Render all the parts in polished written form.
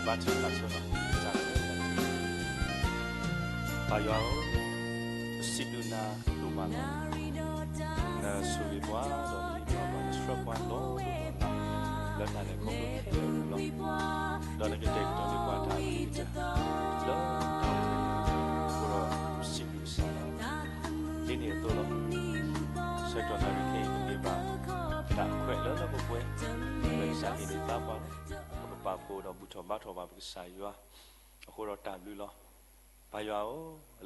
ဘာချလာဆိုတော့ကြာဘာရောစီဒူနာလူမလာနာဆူရီမွာတော့ဒီဘာစထရပွားလို့လောနာလေကုန်လို့လောလောကတဲ့တော့ဒီဘာတာလောဘောစီဒူစာဒီနေတော့ဆက်တော့နာရီခေဒီဘာတာခွဲလောလောဘပွဲပဲစာဒီတာပါပါဖို့တော့ဘူတော်မတော်ပါပစာရွာအခုတော့တာလူလောဘာရွာ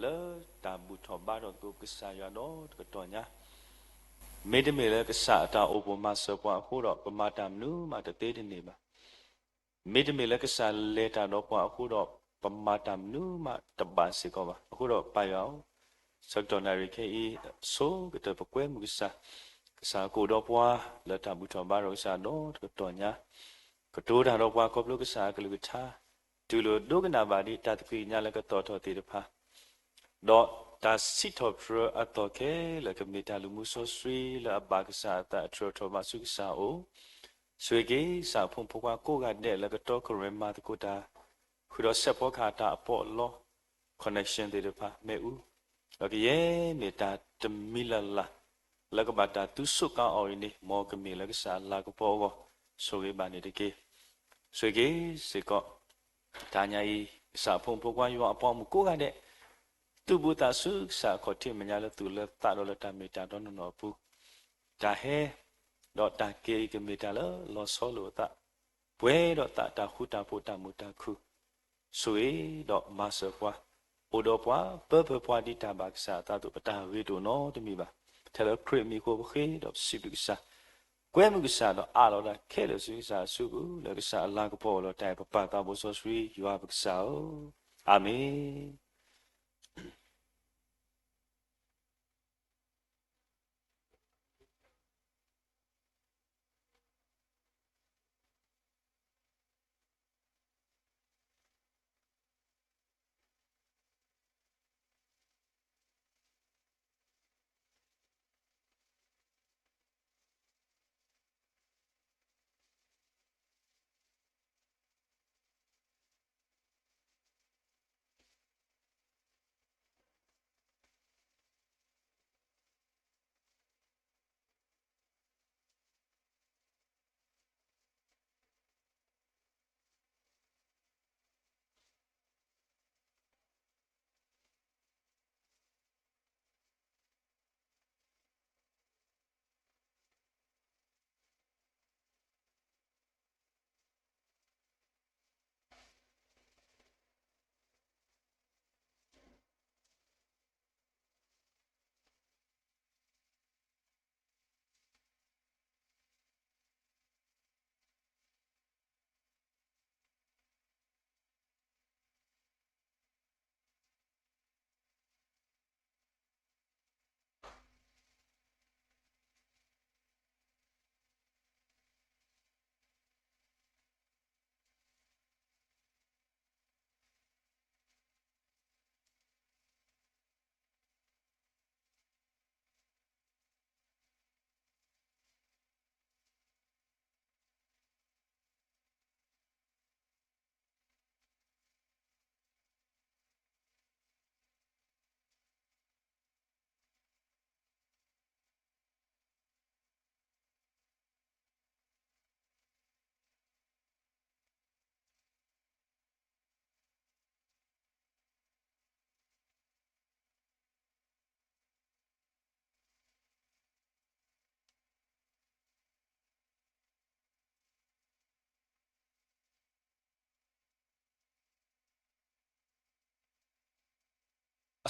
လဲတာဘူတော်ဘာတော့သူပစာရွာတော့တော်ညာမေတ္တမေလဲကစားတာအိုပမာဆောပွားအခုတော့ပမာတမ်နူမတသေးတဲ့နေပါမေတ္တမေလဲကစားလဲတာတော့ပွားအခုတော့ပမာတမ်နူမတပါစီကောပါအခုတော့ဘာရွာစက်တော်နာရီခေဆိုကတော့ပကွဲမှုကစားကိုတော့ပွားလက်တာဘူတော်ဘာတော့စားတော့တော်ညာကတိုးတာတော့ဘွားကောပလုကစားကလူချာဒူလိုဒုကနာပါဒီတတ်ခိညာလကတော်တော်တေတဖာတော့ဒါစစ်တော်ဖရအတော်ကဲလကမီတာလူမှုဆိုဆွေလဘာကစားတာထရတော်မဆုကစားအိုဆွေကေစာဖုံဖွားကိုကတဲ့လကတော်ကရမတ်ကိုတာခုတော့ဆက်ပေါ်ခါတာအပေါ်လော connection တေတဖာမဲဦးလကရဲမေတာတမီလာလာလကဘာတာသူစုကအော်နေမောကမီလကစားလာကပေါ်ကိုဆိုကေဘာနေတကေဆွေကေစေကောဒါညာဤစာဖုံဖုံကွာရောအပေါ်မကိုကတဲ့သူဘူတာဆုစာခေါတိမညာလသူလတာလောလတာမီတာတော့နော်ဘူးဒါဟဲတော့တာကေကမီတာလောဆောလိုတာဘွဲတော့တာခုတာဖို့တာမူတာခုဆွေတော့မဆပွားအိုတော့ပွားပပပွားဒီတာဘာကစားတာတို့ပတာဝေတို့နော်တမီပါတယ်လခရမီကိုဘခေတော့စီဘီစာကွဲမှုကစားတော့အားတော့ခဲလို့ဆွေးစားစုဘူးလည်းကစားအလားကပေါ်တော့တိုင်ပပတာဘိုးဆိုဆွေးယူအပကစားအာမင်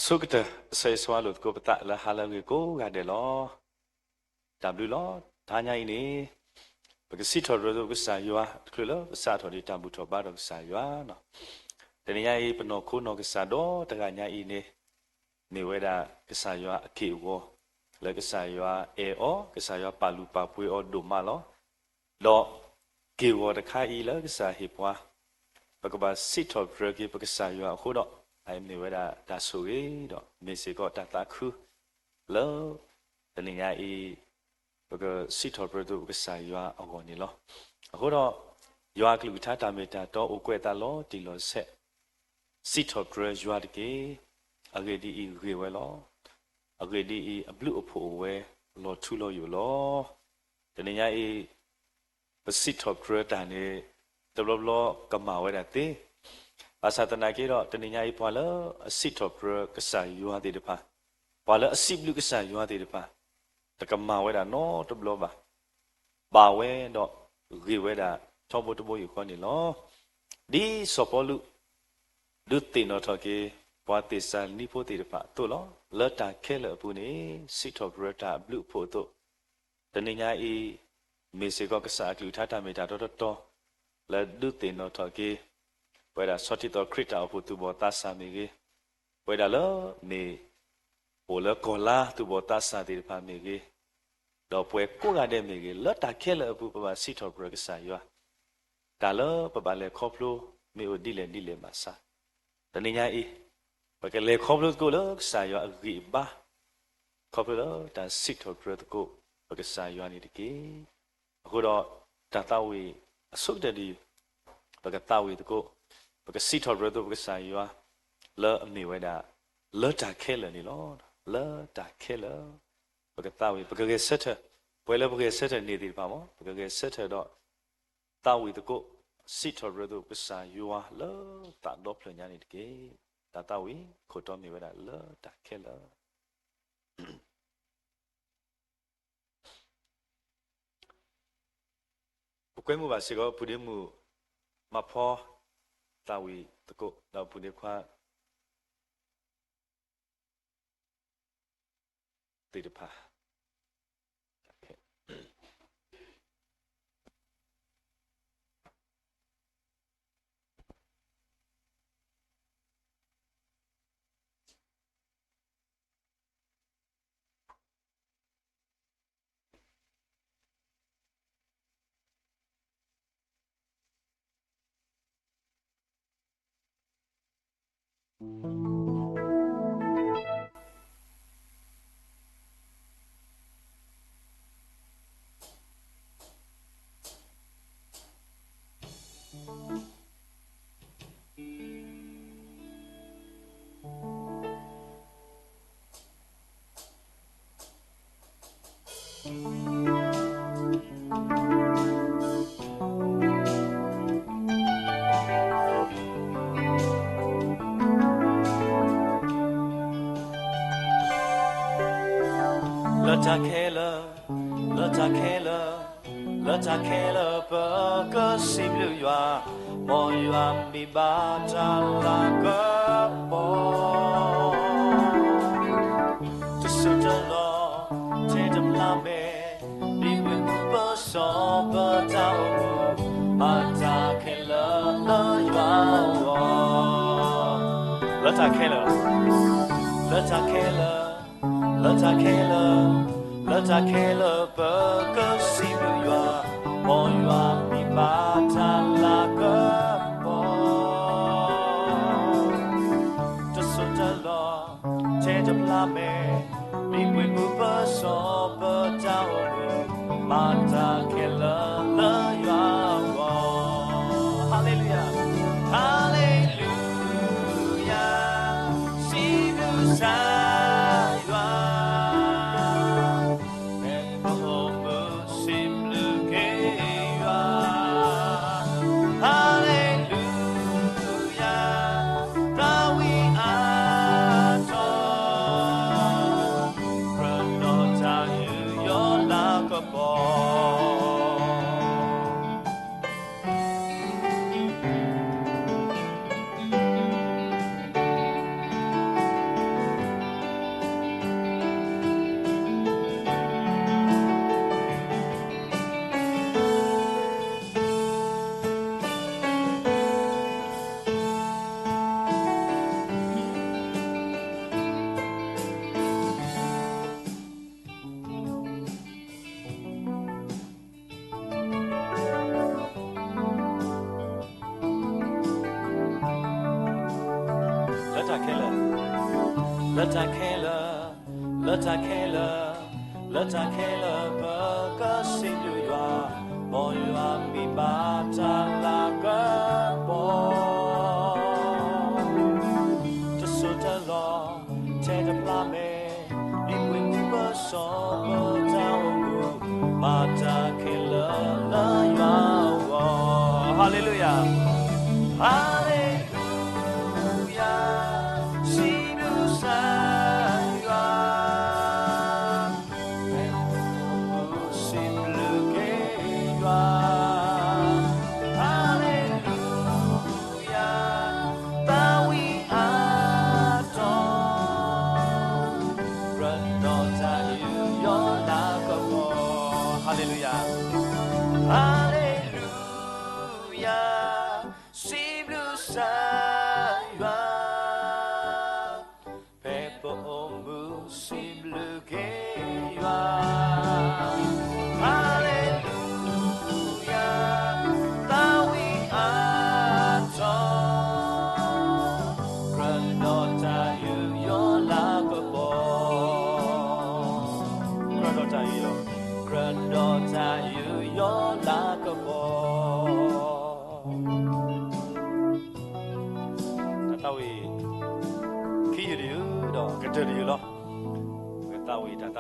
အစုကတဆေဆွာလို့ကိုပတလာဟာလဝေကိုကတဲ့လောတဘလူလောဒါညာဤနေပကစီထော်ရောကစားရွာခလလောစာထော်ဒီတမ်ဘူထော်ဘာတော့စားရွာနော်တနည်းဤပနောခုနောကစားတော့တကညာဤနေဝဲတာကစားရွာအကေဝလကစားရွာအေအောကစားရွာပါလူပါပွေအောဒုမလောကေဝတခါဤလကစားဟိပွားပကဘာစီထော်ဘရဂီပကစားရွာခုတော့အိုင်နေဝဲတာဒါဆိုရတော့မေစေကောတတာခုလောတနည်းဤဘကစီထော်ဘရဒုကစားရွာအော်နေလောအခုတော့ ရွာကလူထားတာမေတာတော့အကွက်တာလောတီလောဆက်စစ်ထော်ဒရရွာတကေအဂေဒီရေဝဲလောအဂေဒီအဘလူအဖို့ဝဲလောထူလောယူလောတနေညာပစစ်ထော်ဒရတာနေတဘလောကမာဝဲတာတေဘာသာတနာကေတော့တနေညာပွာလောအစစ်ထော်ဒရကစားရွာတေတဖာပွာလောအစစ်ဘလူကစားရွာတေတဖာတကမာဝဲတာနော်တဘလောပါဝဲတော့ရေဝဲတာထောဘတဘယူခေါနေလောဒီစောပလူဒုတိနောထကေပွာတိစာနိဖို့တေတဖာတို့လောလတာခဲလအပူနေစစ်ထော်ဒရတာဘလူဖို့တို့တနေညာမေစေကောကစားကလူထားတာမေတာတော့လာဒုတိနောထကေပွေဒါစောတိတော်ခရစ်တာဖို့သူဘောတာစာမီကေပွေဒါလောမေဟိုလကောလာသူဘောတာစာတေတဖာမေကေတော့ပွဲကိုကတဲ့မေကေလတ်တာခဲလအပူပပစီထော်ဘရကဆာယောဒါလပပလေခေါဖလိုမေအိုဒီလေမဆာတနေညာပကလေခေါဖလိုကိုလဆာယောအဂိဘာခေါဖလိုဒါစီထော်ဘရကိုပကဆာယောနေတကေအခုတော့ဒါတဝေအစုတ်တည်းပကတဝေတကိုပကစီထော်ဘရပကဆာယောလောအမေဝဲဒါလောတာခဲလနေလောလောတာခဲလပကတဝေပကကေဆက်ထပွဲလပကကေဆက်ထနေတယ်ပါမောပကကေဆက်ထတော့တာဝေတကိုစီထော်ရဒုပစာယောလောတာတော့ပညာနေတကေတာဝေခိုတော်မြေဝဒါလောတာခဲလောပကွဲမှုပါစေကောပုရိမှုမဖောတာဝေတကိုတော့ပုရိခွာတေတဖာLata kela, lata kela, lata kela, baka simlu yua, mo yua mi bata la kapo. To suta lo, te dam la me, bi win kupa so bata o, lata kela la yua. Lata kela, lata kela. Lata kela, lata kela, baka simu yua, mo yua mi bata la kapo. To suta lo, te dam la me, mi win upa so bata o, lata kela la yua. Hallelujah, hallelujah, simu sa. Lata kela, lata kela, lata kela, baka simu yua, mo yua mi bata la Hallelujah.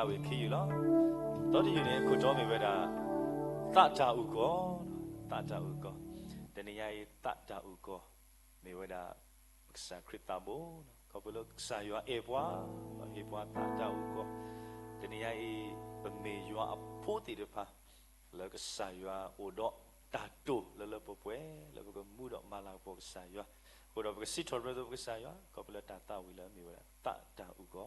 We kill you, don't you know? Could tell me whether Tata Ugo, then I Tata Ugo, me whether Sacritabo, couple of Sayua Ewa, Tata Ugo, then I me you are a potty the pa, like a Sayua or dot Tato, Lalapoe, like a mood of Malapo Sayua, would have a sit or rather of Sayua, couple of Tata will let me with Tata Ugo.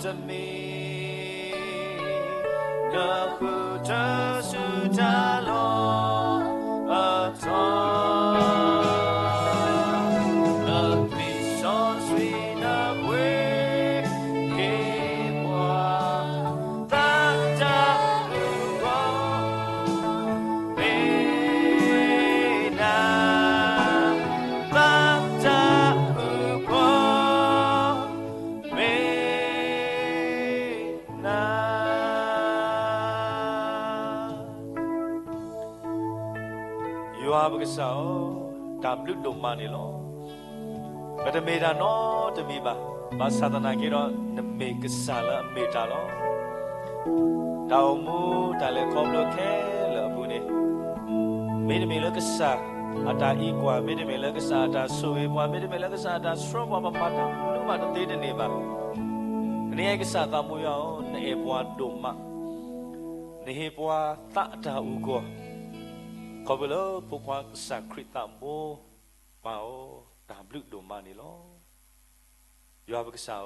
to me the who does to the Lord at all the peace so sweet the way came one thatဘကဆောဒါဘလူဒုံမနေလောဘဒမေဒါနောတမီပါဘာသာဒနာကေရောနမေကဆာလာမေတာလောတောင်မူတာလေခေါမလို့ခဲလောဘူးနေမေဒမေလကဆာအတာဤကွာမေဒမေလကဆာတာဆိုဝေပွားမေဒမေလကဆာတာစရောဘမမတာလူမတသေးတဲ့နေပါနေကဆာတမူယောနေပွားဒုံမနေပွားတတာဥကောขอบเลยพวกว่าสักคริตามโมป่าวตามลึกดูมานี่ล้อยาบกษา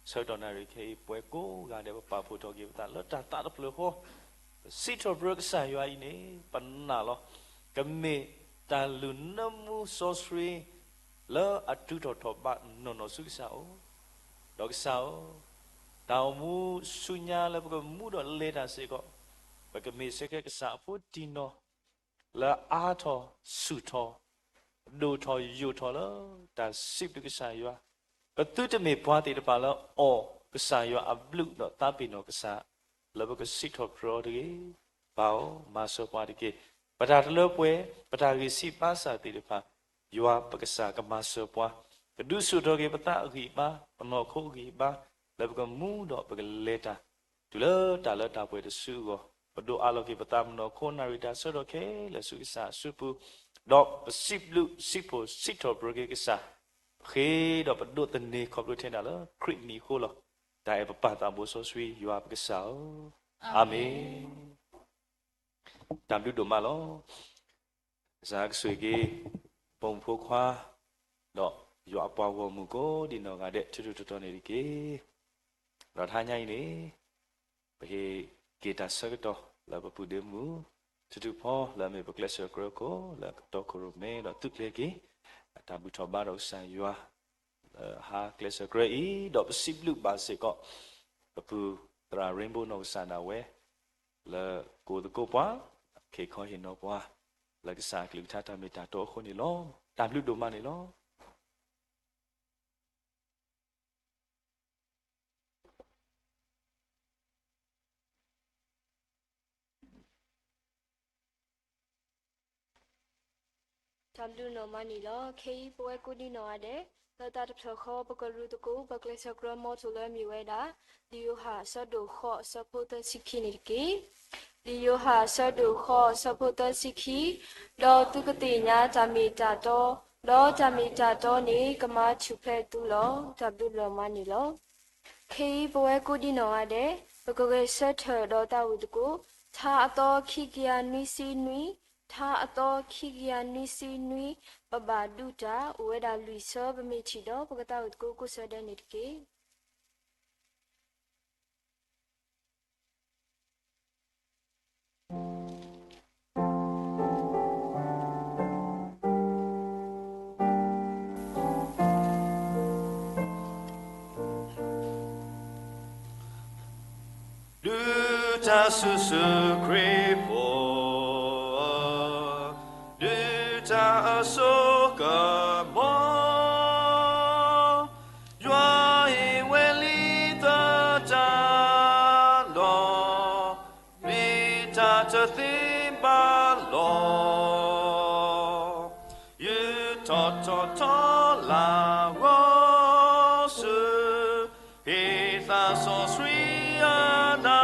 เสดนาริเคยป่วยกูการเดี๋ยวป่าพูดทอกิบตาแล้วตาตาดับเลยโหสิทธิ์บริกษาอยู่ไอ้นี่ปัญหาล้อก็มีตาลุนน้ำมูโซสรีแล้วอัดจุดทบะนนสุกษาดอกษาดาวมูสุญญาแล้วก็มูดเลดาเสก็ก็มีเสกกษาพูดดีเนาะละอาทอสุทอดูทออยู่ทอแล้วแต่สิบดูกษาอยู่อ่ะก็ตู้จะมีพวาติดปาแล้วอ๋อกษาอยู่อับลุกเนาะตาปีนกษาแล้วก็สิทอโปรดีเปล่ามาสปาดีกีประดาเลือกเวประดากิสิภาษาติดปาอยู่อ่ะปกษากับมาสปาก็ดูสุดที่ปตากีบ้าปนโคกีบ้าแล้วก็มูดอกปกเลตาดูเลยตาเวทสุก็ปดูอาโลกิปตามโนโคนาริดาสโดเคเลสุกิสาสุปุดอกสิบลุสิบโพสิทอโปรกิสาเคดอกปดูตันนีขอบดูเทน่าละครินีโคลได้ปปาตามบุโซสวียูอาปกิสาอาเมนตามดูดูมาลจากสวยกีปงพูควาดอกยูอาปาวมุโกดินอกาเดทุตๆนี่ดิกีเราท่าใหญ่นี่ไปกีตาร์สักตัวแล้วไปพูดเดมูทุกๆพอแล้วมีบุคลากรกรโกแล้วตัวครูเมย์แล้วทุกเรื่องกี้ตามบุตรบ้านเราใส่ยัวหาคลาสกรอีดอกสิบลูกบาสิก็พูดตราเรนโบว์นกสันเอาไว้แล้วกูตะโกป้าเคยขอเห็นนกว่าแล้วก็สากลิงท่าทำในตาโตคนนี้ล้อตามลูกดูมานี่ล้อทำดูโนมานี่ล้อเคยป่วยกูดีหน่อยเด้แล้วตาทับเธอข้อปกรูตะกูปกเลสกรมอทุเลมีไว้ด่าดิโยหาสะดูข้อสะโพตสิกินิกีดิโยหาสะดูข้อสะโพตสิกีดอตุกติญาจามีตาโตดอจามีตาโตนี่กมาชุเพตุล้อทำดูโนมานี่ล้อเคยป่วยกูดีหน่อยเด้ปกเลสเธอดอตาวุตกูท่าโตขี้เกียจนุซีนุยท่าโตขี้เกียจนุซีนุยปบาดูตาเวดาลุยซอบเมชิดอปกตาวุตกูกุศลนิดกีสุสุครีโปดูตาสุกมอยวยเวลิตาจาโลมีตาจะติบาโลยูทอทอทอลาวสุฮิตาโซสรีนา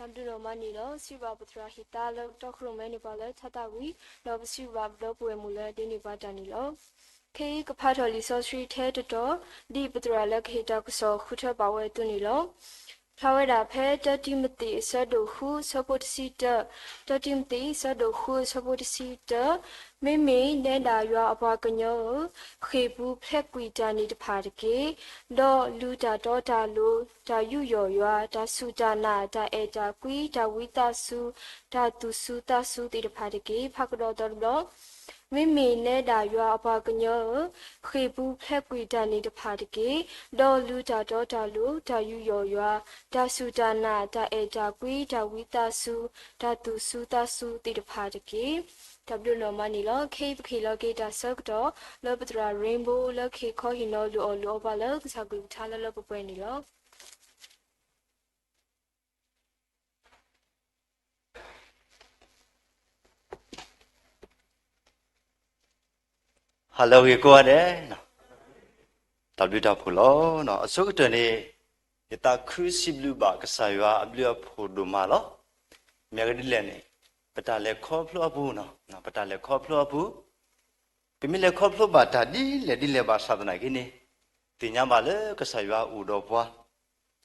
Tamdu no mani lo siwa putra hita lo tokro me ni ba le thata wi lo siwa lo pwe mu le de ni ba ta ni lo ke ka pha tho li so sri the to di putra le khita so khu tha ba we tu ni lo Flaweda phe tatimati sadohu supportisita tatimati sadohu supportisita meme nenda ywa apa kanyo khebu phekkwita ni tphadke do luta dota lo da yu yo ywa da sudana da eta kwi da wita su da tu su ta su ti tphadke phakdo do meme nenda ywa apa kanyo khebu phekkwita ni tphadke do luta dota lo da yu yo ywa da sudana da eta kwi da wita su da tu su ta su ti tphadke W no mani lo K lo ke da sok do lo patra rainbow lo ke kho hin lo ba lo sa gu tha lo pwe ni lo Hello ye ko ade no W da phulo no asuk de ni yata crucible ba ka sa ywa ablu phu do ma lo mya ga di le ni pata le kho phlo bu no pata le kho phlo bu pi mi le kho phlo ba da di le ba sa na ki ni ti nya ba le ka sa ywa u do pwa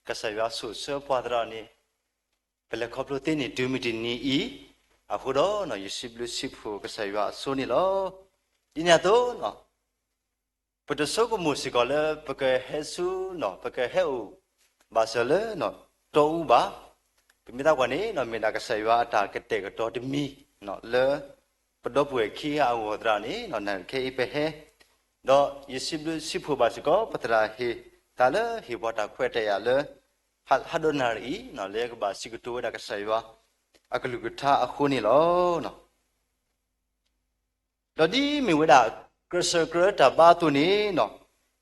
ka sa ywa su so pwa da ni pe le kho phlo ti ni du mi ti ni i a phu do no yisiblu siphu ka sa ywa so ni loဒီညတော့နော်ပတဆုကမှုစီကလည်းပကဟဲဆူနော်ပကဟဲဦးဘာဆလဲနော်တောဦးပါပြမတာကနေနော်မေတာကဆယ်ရွာတာကတဲ့ကတော့တမီနော်လဲပတော့ပွေခီဟာဝဒရာနေနော်နန်ခေပဲဟဲတော့ယစီဘလစီဖို့ပါစကပတရာဟေတာလဲဟေဘတာခွဲတဲ့ရလဲဟာဒိုနာရီနော်လဲကပါစီကတိုးတာကဆယ်ရွာအကလူကထားအခုနေလောနော်တော့ဒီမိဝဒကရစကရတာဘာတူနေနော်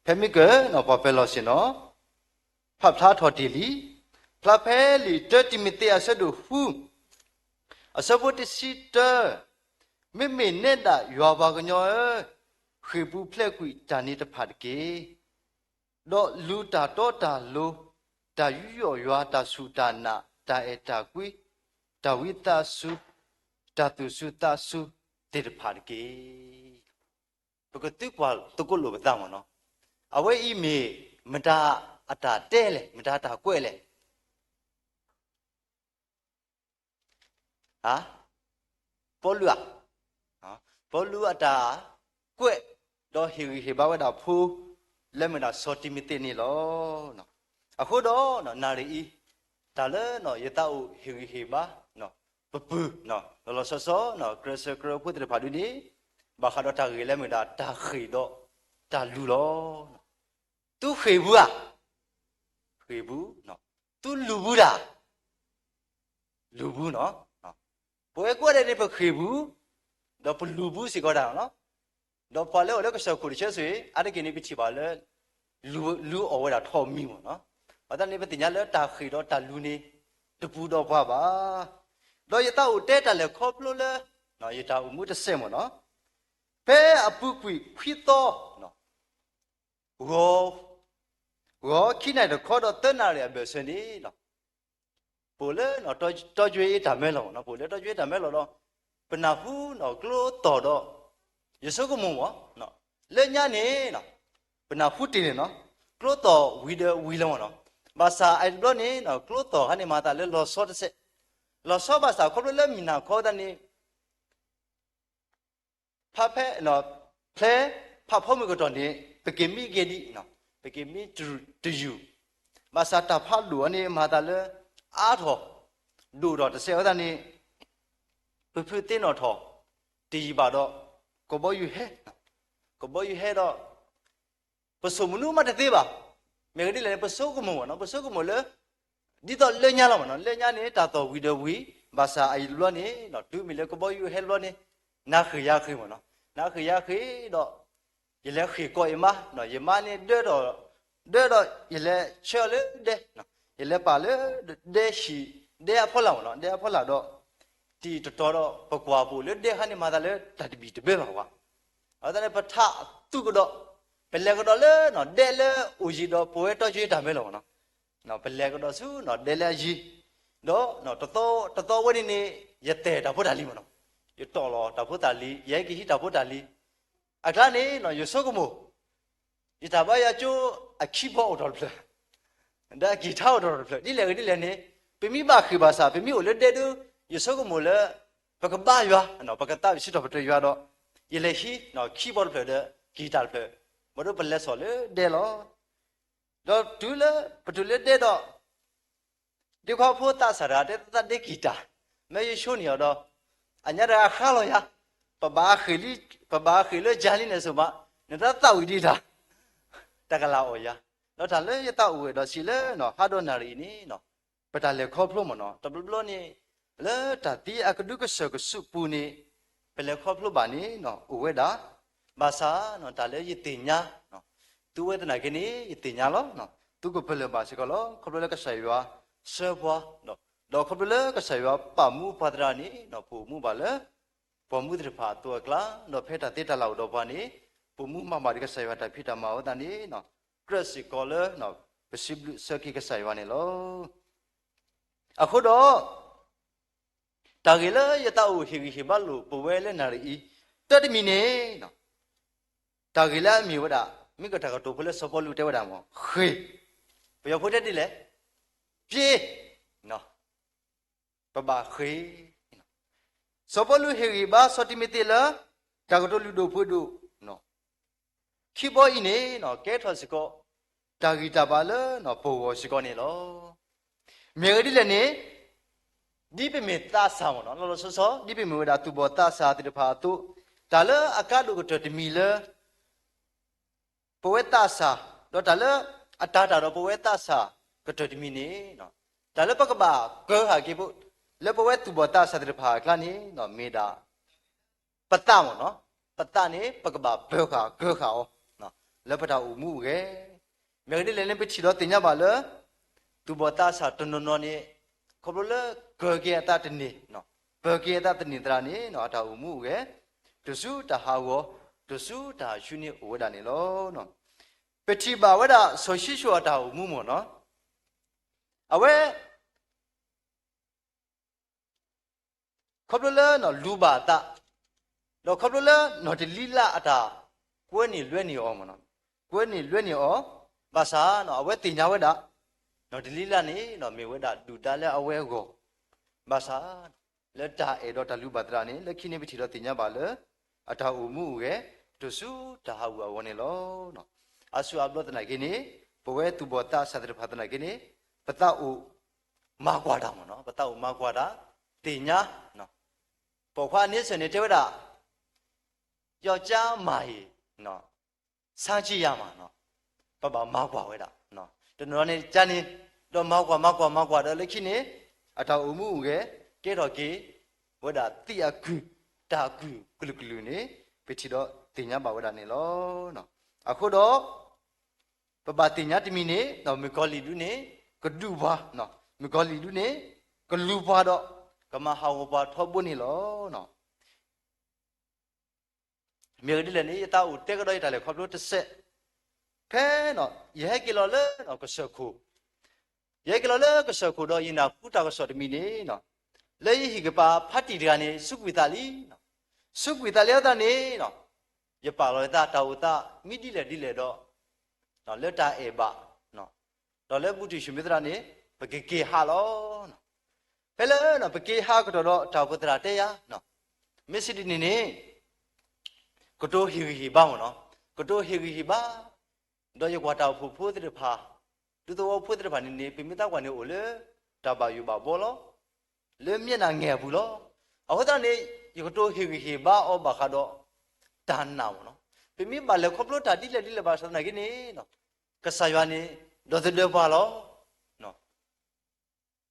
ဖဲမိကနော်ပပလောစင်နော်ဖပ်သားထော်တီလီဖလာဖဲလီတတိမီတေအဆဒူဖူအစဘတ်စီတာမိမိနေတာရွာပါကညောခေဘူးဖလက်ကွီတာနေတဖတ်ကေတော့လူတာတော့တာလိုတာယူရောရွာတာဆူတာနာတာအတာကွီတာဝိတာဆူတာသူဆူတာဆူတေတဖတ်ကေပကတိကွာတကုလိုပတမနော်အဝဲဤမေမတာအတာတဲလေမတာတာကွဲ့လေဟာပေါ်လူဟာပေါ်လူအတာကွဲ့တော့ဟေဘဝတာဖူ လက်မနာစောတိမီတေနေလောနော်အခုတော့နော်နာရီဒါလည်းနော်ယတောဟီဟီဘာနော်ပပူနော်လောဆောဆောနော်ကရစကရပုတ္တရဖာဒူဒီဘာခါတော့တာရီလက်မနာတာခေတော့တာလူလောသူခေဘူးอ่ะခေဘူးနော်သူလူဘူးလားလူဘူးနော်ဘွယ်ကွက်တဲ့နေပခေဘူးတော့လူဘူးစီကောတာနော်တော့ပါလေလည်းကဆောက်ခုချက်ဆွေအဲ့ဒီကိနေပြချပါလေလူအဝဲတာထော်မိမို့နော်ဘာတနေပတင်ညာလဲတာခေတော့တာလူနေတပူတော့ဖွာပါတော့ရတောက်တဲတယ်လေခေါပလို့လေနော်ရတောက်မှုတစ်စက်မို့နော်ဖဲအပုကွီခွီတော့နော်ရောခိနိုင်တော့ခေါ်တော့တက်နာရပဲစနေနော်ပိုလေနော်တော်ကျွေးတာမဲလောနော်ပိုလေတော်ကျွေးတာမဲလောတော့ပနာဖူးနော်ကလို့တော်တော့ရစကုမဝနော်လက်ညနေနော်ပနာဖူးတင်နေနော်ကလို့တော်ဝီလုံးနော်ဘာသာအဲ့လိုနေနော်ကလို့တော်ဟန်မာတာလေလောဆော့တဲ့လောဆော့ဘာသာခေါ်လို့မီနာခေါ်တဲ့နေဖဖဲနော်ဖဲဖဖို့မကတော့နေပကေမီဂေဒီနော်ပကေမီတူယူဘာသာတာဖလူအနေမာတာလေအားတော်လူတော်တစ်ဆယ်ဟောတဲ့နေပဖတင်တော်တော်တီပါတော့ကိုဘောယူဟဲတော့ပစုံမနုမတသေးပါမေဂဒီလည်းပစုံကမောနော်ပစုံကမောလေဒီတော့လက်ညာလောက်နော်လက်ညာနေတာတော့ဝီဒဝီဘာသာအိလွန်နေနော်ဒူမီလေကိုဘောယူဟဲလွန်နေနာခရခေမောနော်နာခရခေတော့ရလဲခေကိုအမနော်ယမနေတဲ့တော့ရလဲချဲလေတဲ့နော်ရလဲပါလေတဲ့ရှိတဲ့အဖော်လာနော်တဲ့အဖော်လာတော့တီတော်တော့ပကွာဖို့လေတဲ့ဟာနေမှာလည်းတတပီတပဲပါကွာအဲ့ဒါလည်းပထသူကတော့ဘယ်လဲကတော့လေနော်တဲ့လေဦးကြီးတော့ပွဲတော့ကျွေးတာမဲလောနော်ဘယ်လဲကတော့စုနော်တဲ့လေကြီးနော်တတော်ဝင်းနေရတဲ့တာဖို့တာလီမနော်ရတော်လောတာဖို့တာလီရဲကြီးတာဖို့တာလီအခါနေနော်ရစောကမိုဒီတာဘာရချိုအခီဘောတော်ဖလားဒါဂီတာတော်ဖလားဒီလေနေပြမိပါခိပါစာပြမိကိုလက်တဲ့တူရစောကမိုလေပကဘာရွာနော်ပကတာရှိတော့ပတရွာတော့ရလေရှိနော်ခီဘောဖလားတဲ့ဂီတာဖလားမတို့ဘလက်စောလေတဲ့လောတော့ဒူလေပတူလေတဲ့တော့ဒီခေါ်ဖို့တာစရာတဲ့တတဲ့ဂီတာမဲရရှိုးနေတော့အညာရာခါလို့ရပဘာခီလေဂျာလီနေဆိုမှနေတာတောက်ဝီဒီတာတကလာအော်ရတော့ဒါလေရတောက်ဝေတော့စီလေနော်ဟာဒိုနာရီနီနော်ပတလေခေါ်ဖလို့မနော်တဘလနေလေတတိအကဒုကဆကစုပူနေပလေခေါ်ဖလို့ပါနေနော်ဥဝဲတာဘာသာနော်ဒါလေရတင်ညာနော်သူဝဲတနာကနေရတင်ညာလောနော်သူကပလေပါစကလောခေါ်ဖလို့ကဆိုင်ရွာဆေဘွားနော်တော့ခေါ်ဖလို့ကဆိုင်ရွာပမှုပဒရာနီနော်ပူမှုပါလေပမှုတရဖာတော့ကလာနော်ဖဲတာတေတလောက်တော့ပါနေပူမှုမမာဒီကဆိုင်ရွာတဖိတမောတန်နေနော်ကရစီကောလေနော်ပစီဘလစကီကဆိုင်ရွာနေလောအခုတော့တာဂေလရတောဟီဟီဘလူပဝဲလဲနာရီတတ်မီနေနော်တာဂေလမြေဝဒမိကတာကတော့ဖလဲစပေါ်လူတဲဝဒမောခေဘယ်ဖို့တက်ဒီလဲပြေနော်ပခေစပေါ်လူဟီဘာစတိမီတေလာတာကတော့လူတို့ဖို့တို့နော်ခိဘောအင်းနေနော်ကဲထော်စကောတာဂီတာပါလနော်ပိုဝစကောနေလောမြေရီလည်းနေဒီပမေတာဆာမနော်လောဆောဒီပမေဝဒတူဘောတာဆာတိတဖာတုဒါလအကလုကတတမီလပဝေတာဆာတော့ဒါလအတာတာတော့ပဝေတာဆာကတတမီနေနော်ဒါလပကဘာကောဟာကေပုလေပဝေတူဘောတာဆာတိတဖာကလာနေနော်မေတာပတမနော်ပတနေပကဘာဘောခါကောခါနော်လေပတာဥမှုကေမြေရီလည်းပချီတော့တင်ညပါလေတူဘောတာဆာတနနောနေခေါ်လို့ဂေတာတနေနော်ဘဂေတာတနေတရာနေနော်တာဥမှုကေတစုတဟာဝတစုတာရှုနေဝဒနေလောနော်ပတိပါဝဒဆိုရှိရှောတာဥမှုမောနော်အဝဲခေါ်လို့နော်လူပါတာတော့ခေါ်လို့နော်ဒီလီလာအတာကွဲနေလွဲ့နေအောင်မနော်ကွဲနေလွဲ့နေအောင်ဘာသာနော်အဝဲတင်ညာဝဒနော်ဒီလီလာနေနော်မေဝဒလူတာလဲအဝဲကိုဘာသာလက်တာအေတော့တလူပါတရာနေလက်ခိနေပတိတော့တင်ညာပါလေအထာဥမှုရဲ့တစုတဟာဝဝနေလောနော် အဆူအဘလတ်နာကိနေဘဝဲသူဘောတာဆတ်ရဖတ်နာကိနေပတအူမာကွာတာမနော်ပတအူမာကွာတာတင်ညာနော်ပေါ်ခွာနေစနေတဲ့ဝဒယောက်ျားမာရီနော်စားကြည့်ရမှာနော်ပပမာကွာဝဲတာနော်တနော်နေကြနေတော့မာကွာတော့လက်ခိနေအထောက်အမှုကဲကဲတော့ကေဝဒတိအကူတာကူကလူကလူနေပချီတော့တင်ညာပါဝဒနေလောနော်အခုတော့ပပတင်ညာတမီနေတော့မီကောလီလူနေကဒူဘာနော်မီကောလီလူနေကလူဘာတော့ကမဟာဝဘာထောပုနေလောနော်မြေဒီလည်းနေတောက်တက်ကြတော့တယ်ခေါပလို့တစ်ဆက်ဖဲနော်ရဲကီလောလဲနော်ကစခုရဲကီလောလဲကစခုတော့ရင်နာကုတာကစောတမီနေနော်လဲဟိကပါဖတ်တီတကနေစုကွေတာလီနော်စုကွေတာလျောတာနေနော်ရပါလောတာတာဝတာမိတိလေဒီလေတော့နော်လက်တာအေပါနော်တော့လဲပုတိရှင်မitraနေပကေကေဟာလောနော်ဖဲလဲနော်ပကေဟာကတော့တာဝတရာတေးရနော်မစ္စဒီနေကတိုဟီဟီဘာမနော်ကတိုဟီဟီဘာတော့ရကွာတာဖို့တဲ့ဖာတူတော့ဖို့တဲ့ဖာနေပိမိတာကွာနေအိုလေတာပါယူပါဘောလောလေမျက်နှာငယ်ဘူးလောအခုတည်းနေရကတိုဟီဟီဘာအောဘာခါတော့တန်နာမနော်ပိမိပါလေခေါပလို့တာတိလေပါစနာကိနေနော်ကဆာယွာနေတော့တဲ့ပါလောနော်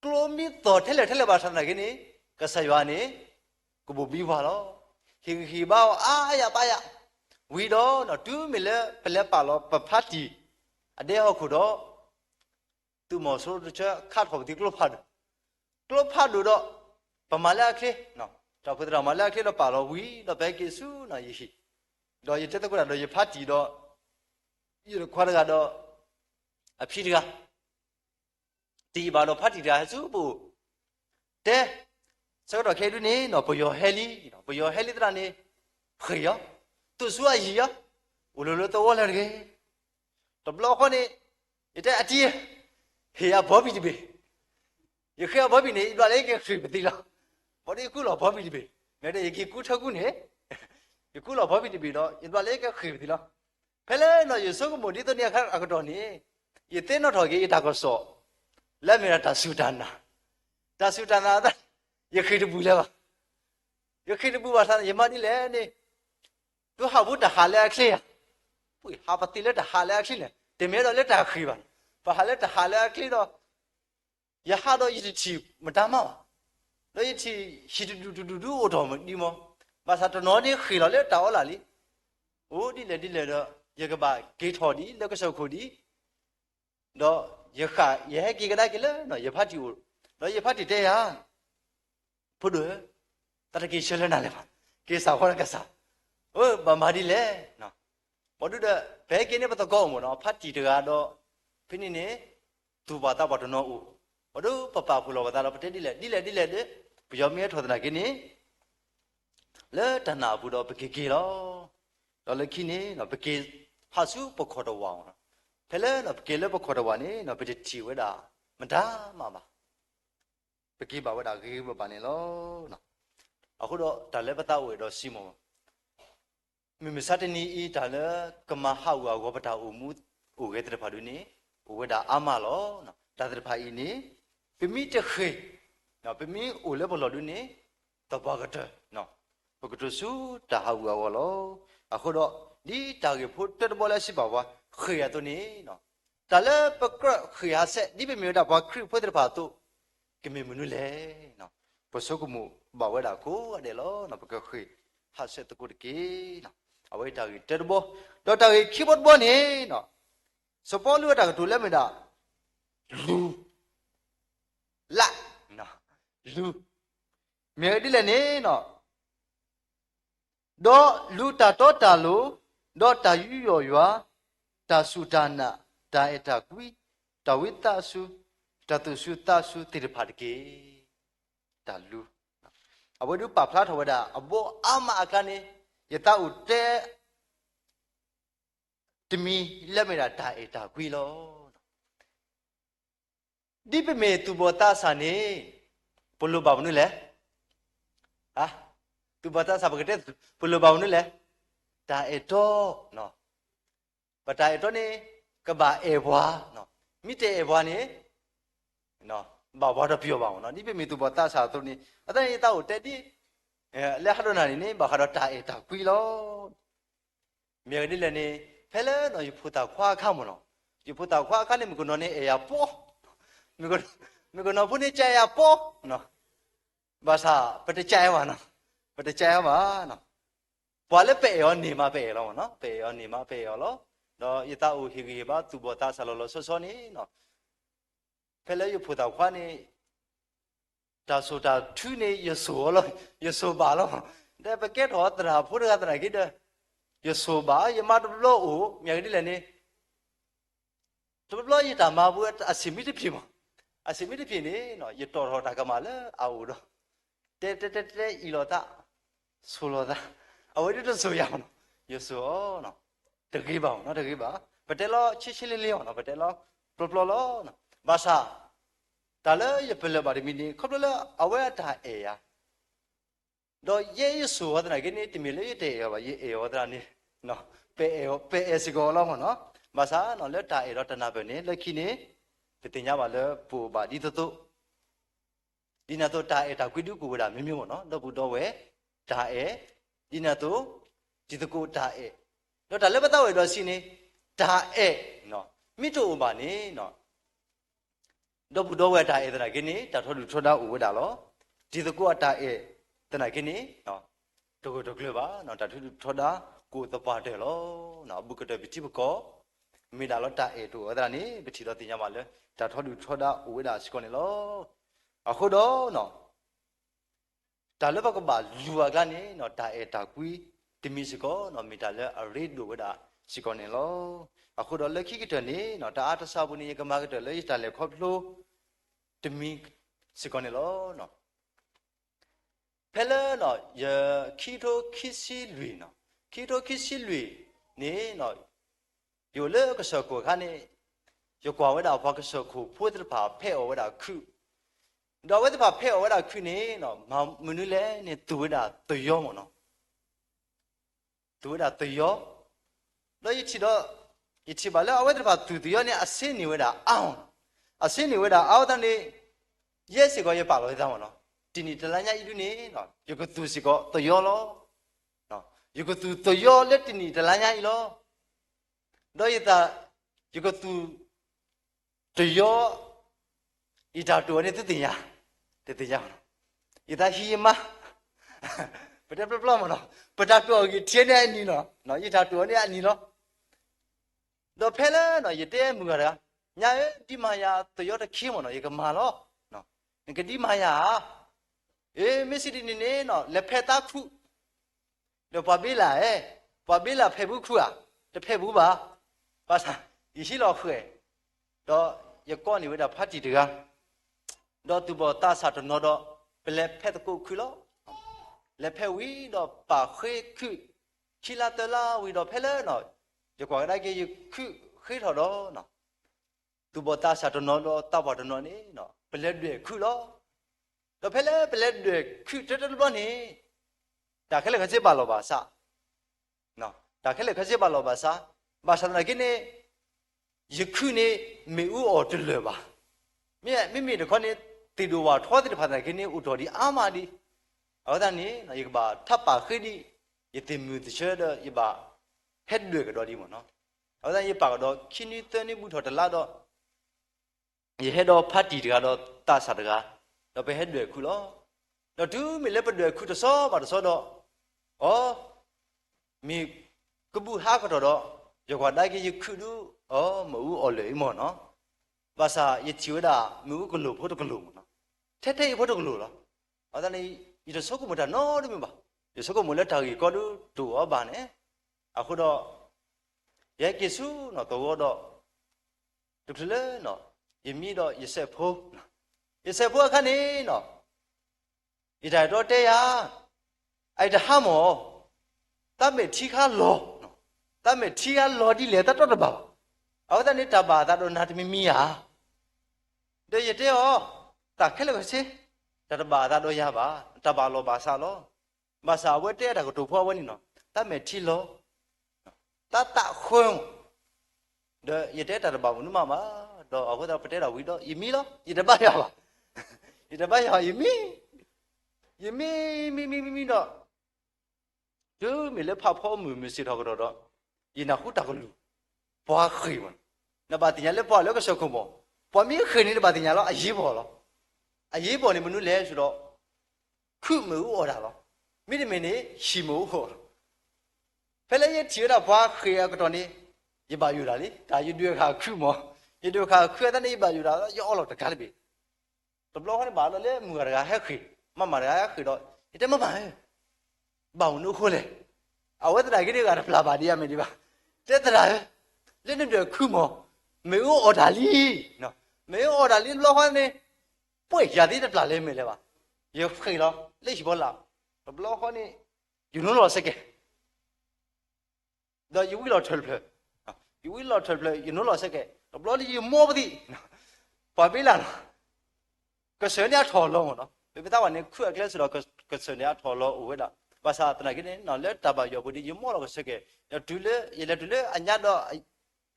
ကလိုမီတော့ထဲလေပါစနာကိနေကဆာယွာနေကဘူဘီပါလောဟီဘာအာရပါရဝီတော့နော်တူးမီလေပလက်ပါလောပဖတ်တီအတဲ့ဟုတ်ခုတော့သူမောဆိုတော့ချက်ခတ်ဖို့ဒီကလဖတ်လို့တော့ပမာလာခေနော်တော့ဖဒရမာလာခေတော့ပါလောဝီတော့ဘဲကေစုနော်ယီတော့ရတဲ့ကွာတော့ရဖတ်တီတော့ရခွာကတော့အဖြစ်တကတီပါတော့ဖတ်တီတာစုဘူးတဲ့ဆိုတော့ခဲလူနေနော်ဘယောဟဲလီနော်ဘယောဟဲလီတရနေခေရသူစွာရီရဦးလိုတော့လာတယ်တဘလောက်ခနေရတဲ့အတီးဟေရဘောဘီဒီဘေရခေဘောဘီနေဘာလဲကခရီပတိလားဘာဒီကူလောဘောဘီဒီဘေမဲတဲ့ရကကူထကူနေရကူလောဘောဘီဒီဘေတော့ဘာလဲကခရီပတိလားဖဲလဲနော်ရစုကမိုဒီတနေခါအကတော့နေရတဲ့နော်ထော်ကြီးတာကဆောလက်မရတာဆူဒါနာတာရခိတပူလဲပါရခိတပူပါသာရမဒီလဲနေသူဟာဘူးတဟာလဲအခလေးရပွေဟာပတိလဲတဟာလဲအခလေးလဲတင်မဲတော့လက်တာခိပါဘာဟာလဲတဟာလဲအခလေးတော့ရဟာတော့ယတိမတမပါလို့ယတိရှိတူတော့ဒီမောဘာသာတနောဒီခိလောလဲတောလာလီဟိုဒီလေတော့ရကပါဂေထော်ဒီလက်ကဆောက်ခုဒီတော့ရခရဟကေကဒါကလဲနော်ရဖတ်တီတော့ရဖတ်တီတဲ့ရဖုဒ္ဓတတကေရှလနာလေပါကေစာခေါ်ကစားဘာမာဒီလဲနော်ဘာတို့တဲ့ဘဲကိနေပတ်တော့မနော်ဖတ်တီတကတော့ဖိနေနေသူဘာတာဘာတနောဦးဘာတို့ပပဖူလောဘာတာပတက်ဒီလေတဲ့ဘယောမီထောဒနာကိနေလဲတနာဘူးတော့ပကေကေလောတော့လက်ခိနေနော်ပကေဟာစုပခေါ်တော့ဝအောင်ဖဲလဲနော်ပကေလဲပခေါ်တော့ဝနေနော်ပတိတီဝဲတာမဒါမပါပကေပါဝဲတာကေဘပါနေလောနော်အခုတော့ဒါလည်းပတဝဲတော့စီမောမစတနီဤဒါလည်းကမဟာဝါဝပတာအမှုဥကေတဖာဒုနေဝဲတာအမလောနော်ဒါတဖာဤနေပမိတခေနော်ပမိဥလည်းဘလောဒုနေတဘာကတနော်ပကတစုတာဟာဝါဝလောအခုတော့ဒီတာကေဖို့တက်ဘောလဲရှိပါဝါခေရတော့နေနော်ဒါလည်းပကခေရဆက်ဒီပမိတာဘာခရဖို့တဖာတော့ကမေမနုလေနော်ပစကုမှုဘာဝဲတာကိုအဲ့လောနော်ပကခေဟာဆက်တကုတကေနော်အဝိတာကြီးတက်ဘောတော့တာကြီးခိဘတ်ဘောနေနော်စပေါ်လူတာကဒူလက်မတာလူလာနော်လူမြေဒီလည်းနေနော်တော့လူတာတော့တာလို့တော့တာယူရောရွာတာစုဒါနာဒါအတာကွီတဝိတဆုတတုစုတဆုတိရဖတ်ကေတာလူအဝိဒုပဖလားထောဝဒအဘောအမအကနေယတဥတဲတမီလက်မရဒါအတာကွီလောဒီပမေသူဘောတာဆာနေဘလူဘာဘနုလေဟာသူဘောတာဆာဘကတဲ့ဘလူဘာဘနုလေဒါအတော့နော် but I don't know ewa no meet ewa no what a pure bound not even me to botas out to me I think it out teddy Lahadonani Bahadata eta quilo Miradilani Pella no you put a qua camono you put a qua canim gunone a po Migonopuni chaya po no Basa but the chayana but the chayama Pole pay on Nima pay no pay on Nima pay olo no ita uhiba to botas alolo soni no Pella you put a quani Tasuta tune your soul your so balo the packet hot put it at a your so ba you might blow Miradilani to blow it a mabu at a simiti pima a simiti pini no you told her takamala out ilota soloda I wanted to so young you so no the giver not a giver but the law chichili leon but the law proplo basa Tala you pull about the mini couple aware ta air. Do ye so other again it humiliate or ye other no pay as you go along no Basa no let ta erot anabene lakine Petinyava pu badi to Dinato ta eta quidu kuda mimono the budowe ta Dinato Jituku ta Not a lebata with Rosini ta no Mito ubani no Dobudo ta either again, that hold Troda Udalo, did the Guata then again, no, to go to Cleva, not that Troda, go the Partelo, now book at a Bitibuco, Midalota to Odrani, Bitidoti Yamale, that hold Troda Uda Sconelo, a Hodo, no. Talabacoba, Luagani, not ta etaqui, the musical, no Mitale, a read Luda, Siconello. A could all kick it any, not art of Sabuni, a market, a late, a lecoplo, to me, Siconello, no. Pella, no, ye Kito Kissi no. Kito Kissi ne, no. You look a circle, honey. You go without pocket circle, put the pa, pay over without crew. The weather pa pay over without crew, no, Munule, ne, do it out to Yomono. Do it out to Yo. No, it's Itibala, I went about to the only a sin with our own. A sin with our out and yes, you got your palo down. Didn't it Lanya you need? No, you could do Sigo to Yolo. No, you could do to your letting it Lanya ilo. No, you got to your it out to anything. The young. It a hima. But every problem, but I told you, Tina, no, it out to any, The Pella, no, you dare Mugara. Nya Dimaya, Toyota Kimono, you can malo. No. You can Dimaya. Miss it in the name, no, Lepeta Crew. The Pabila, Pabila Pebukua, the Pebuba. But you see, look, though you're going with a party to go. Not to botas at another, Pelepetical Kulo. Lepewi, the Pahe Ku. Kilatela with a Pella, no. You go like you could hit her no. To botas at another, Tabatanoni, no. Peled Kulo. The Pele Peled Kutel Bunny. Takele Kazibalobasa. No. Takele Kazibalobasa. Basanagine. You couldn't me or to leva. Me the connet, Tidua, Todi Panagini, Utori Amadi. Odani, Yaba, Tapa Hidi, Yetimu the Shredder, Yaba. Head look at Dodimono. Other you power dog, Kini Tony Boot or the ladder. You head or party to go Tasadaga. The head look culo. No, 2 me leopard could saw, but the soda. Oh, me Kubu Hakato. You got like you could do, oh, Moo or Lemono. Basa, Yituda, Mugulu, Potoculu. Tete Potoculu. Other than you just so good, no, remember. You so good, Muleta, you got to Obane. I could Yakisu, not the word to learn, no. You meet or you say, Po. You say, Poor Canino. It I don't dare. I the hammer. That may tika law. That may tia lordy letter about. Other than it about that don't have me mia. Do you tell? That say that about that Oyaba, Tabalo Basalo. Basa, what dare I go to poor one? That may tilo. That home. 너 이때 따라 봐 누마 마. 너 아고다 버테라 위도 이미로 이때 봐야 봐. 이때 봐야 이미. 이미 너. 저 밀레 파포 무미시 하고로 이나 후다고루. 봐 kh이원. 나 바디냐레 봐려 그서고 뭐. 봐미 kh이니 바디냐로 아이보로. 아이보니 문을 내주로. 그무 오라로. 미리미니 힘우 호로. 펠레에 티라 봐 kh이야 그러니 이바유라리 다 유두가 크모 유두가 크다니 이바유라 요로 다갈비 또블로하니 말래 무가가 해크 마마가 해크도 이때 마마 바우누 홀레 아워드라 기리가 플라바디야 메디바 때더라 레는데 크모 메오 오달리 노 메오 오달리 로하니 뿌이 야디데 플라레 메레바 요 크이로 레시볼라 또블로하니 유노로 세게 너 유위로 철플 you will not play you know lo sake the bloody you more the pa pi la ka se nya tho lo no be ta wa ne khu a class ro ka se nya tho lo o we da ba sa ta na ki ne no le ta ba yo bu di you more lo sake ya du le ye le du le anya do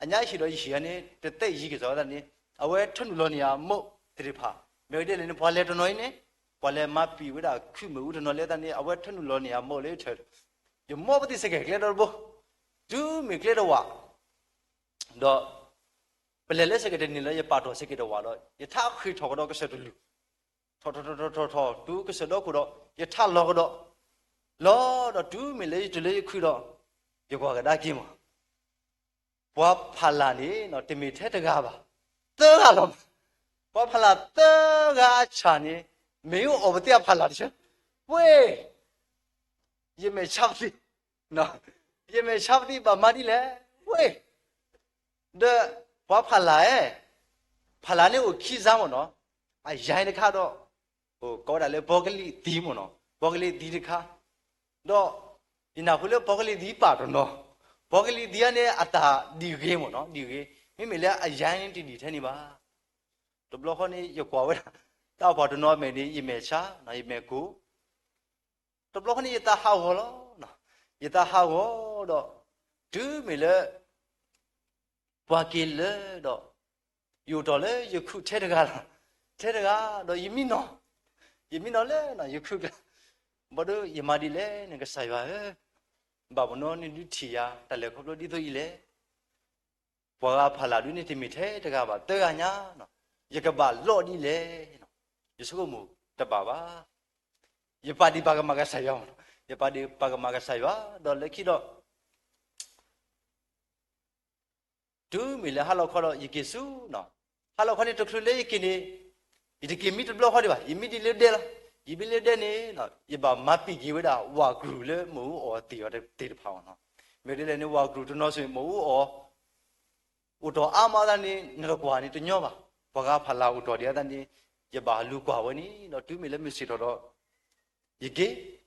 anya shi do yi ya ne te te yi ki so da ni a we thun lo ni ya mo tri pha me de le ne pwa le to no ni pwa le ma pi we da khu mu to no le da ni a we thun lo ni ya mo le the you more the sake le do bo du me le do wa 너 별레레 세계데 니라 파토 세계데 와로 여타 퀴 토거도 그세들루 토토토토토 두 그세도 고도 여타 로거도 로도 두 밀레 둘레 퀴도 여과가 다기모 와 팔라니 너 때미테 데가봐 떠가로 와 팔라 떠가 차니 매우 어버디야 팔라디셔 왜 예메 샤브디 너 예메 샤브디 바마디래 왜 너 봐 팔라에 팔라네 오 키자모노 아 야이네카도 오 거달레 버글리 디모노 버글리 디리카 너 이나 홀레 버글리 디 빠도노 버글리 디아네 아타 디게모노 디게 미밀레 아 야이네 디디 테니바 또 블로코니 요과웨 ता 바도노 메니 이메차 나 이메고 또 블로코니 이타 하고로 나 이타 하고도 두밀레 바길레 너 요돌레 요쿠 테르가 너 이미노레 나 요쿠가 뭐도 이마디레 내가 사이와 바보노니 뉴티야 달레 컵로 디도이레 바가 팔라루니 티미테 데가바 떠가냐 너 예가바 로디레 너 예수고무 따바바 예바디 바가마가 사이와 예바디 바가마가 사이와 너 레키도 두 밀레 할로 커로 이기수 너 할로 커니 독출레 이기니 이렇게 미트 블로 허리바 이미디레 데라 이빌레 데니 너 이바 마피 기웨다 와 그루레 모 어디어데 데르파오노 메레레니 와 그루 도노스 모 우도 아마다니 너과니 뜨녀바 바가 팔라 우도 디아다니 이바 루과원이 너 두 밀레 미시도로 이게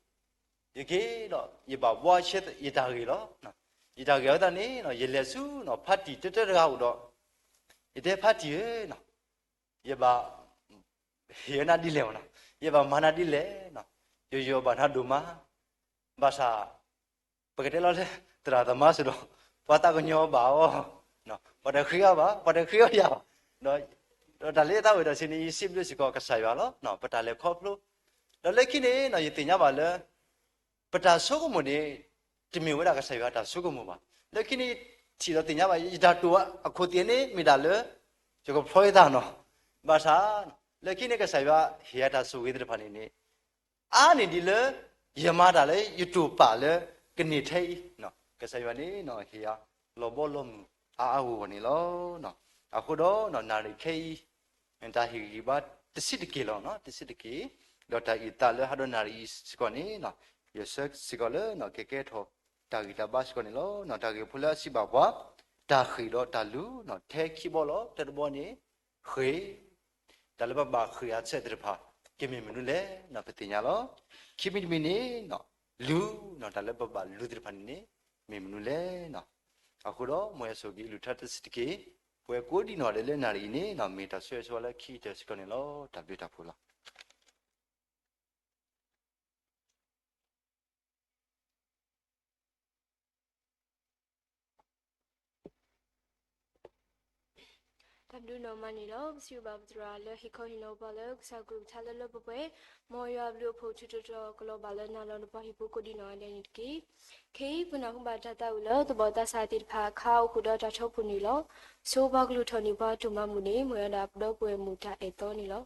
너 이바 와셰 이다기로 너 이다게다니 너 예레수 너 파티 뜨뜨가우도 이때 파티에 너 예바 예나딜레오나 예바 마나딜레 너 요요 바나두마 바사 바게텔로레 트라다마스도 파타고뇨 바오 너 파데크야바 파데크야야 너 달레다 외다 시니 시블시고 가사야로 너 파달레 코플로 너 레키네 너 예티냐발레 파타 소고모니 timewe ka saywa ta sugumu ba lekini chilo tinya ba ida tuwa akhotine midale jogo phoida no basa lekini ka saywa hiyata suwidre phani ni ani dile yamada le youtube pa le kni thai no ka saywa ni no hiya lobolom awu ni lo no akhodo no nari khei enta hi ba tisidiki lo no tisidiki dota ita le hado nari sikoni no yesek sikole no keke tho tagi tabas ko ni lo no tagi phula siba wa ta khi lo ta lu no the khi bo lo ta bo ni khi ta le ba khi a che de pha ke mi menu le no patinya lo khi mi ni no lu no ta le ba lu de pha ni mi menu le no akuro mo so gi lu that sitiki pwe ko di no le na ri ni no me ta swe so le khi te ko ni lo ta bi ta phula တမ်ဒူနော်မနီလောစီဘာဘဒရာလေဟီခိုဟီနိုဘလဆာဂရုချာလလပပွဲမော်ရဘလူဖိုချူတတော်ဂလောဘလနာလောပဟီပူကိုဒီနော်တဲ့နိကီခေပနာဟုဘာတတဝလောတဘောတစာတိဖာခါခုဒတာထုတ်ပူနီလောဆိုဘဂလူထော်နီဘာတူမမှုနေမွေဒါပတော့ပွဲမူတာအေတော်နီလော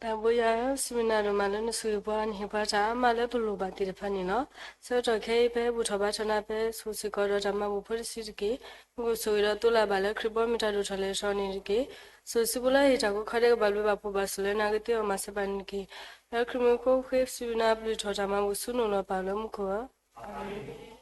တဘွေရစမနာရမလနဆွေဘွားနေပါချာမလည်းဘလိုပါတိတဖက်နေနော်ဆိုတော့ခေပဲဘူထဘာချနာပဲဆူစီကောရတမဘူဖရစီတကေငုဆိုရတူလာပါလေခရဘောမီတာဒိုထလေရှောနေကေဆိုစီဘူလာဟီတာကိုခရဲကဘလဘပူပါစလဲနာကတိအမစပန်ကေအခရမကိုခေစူနာဘလူထောတမဘူဆုနုလပါလမခောအာမင်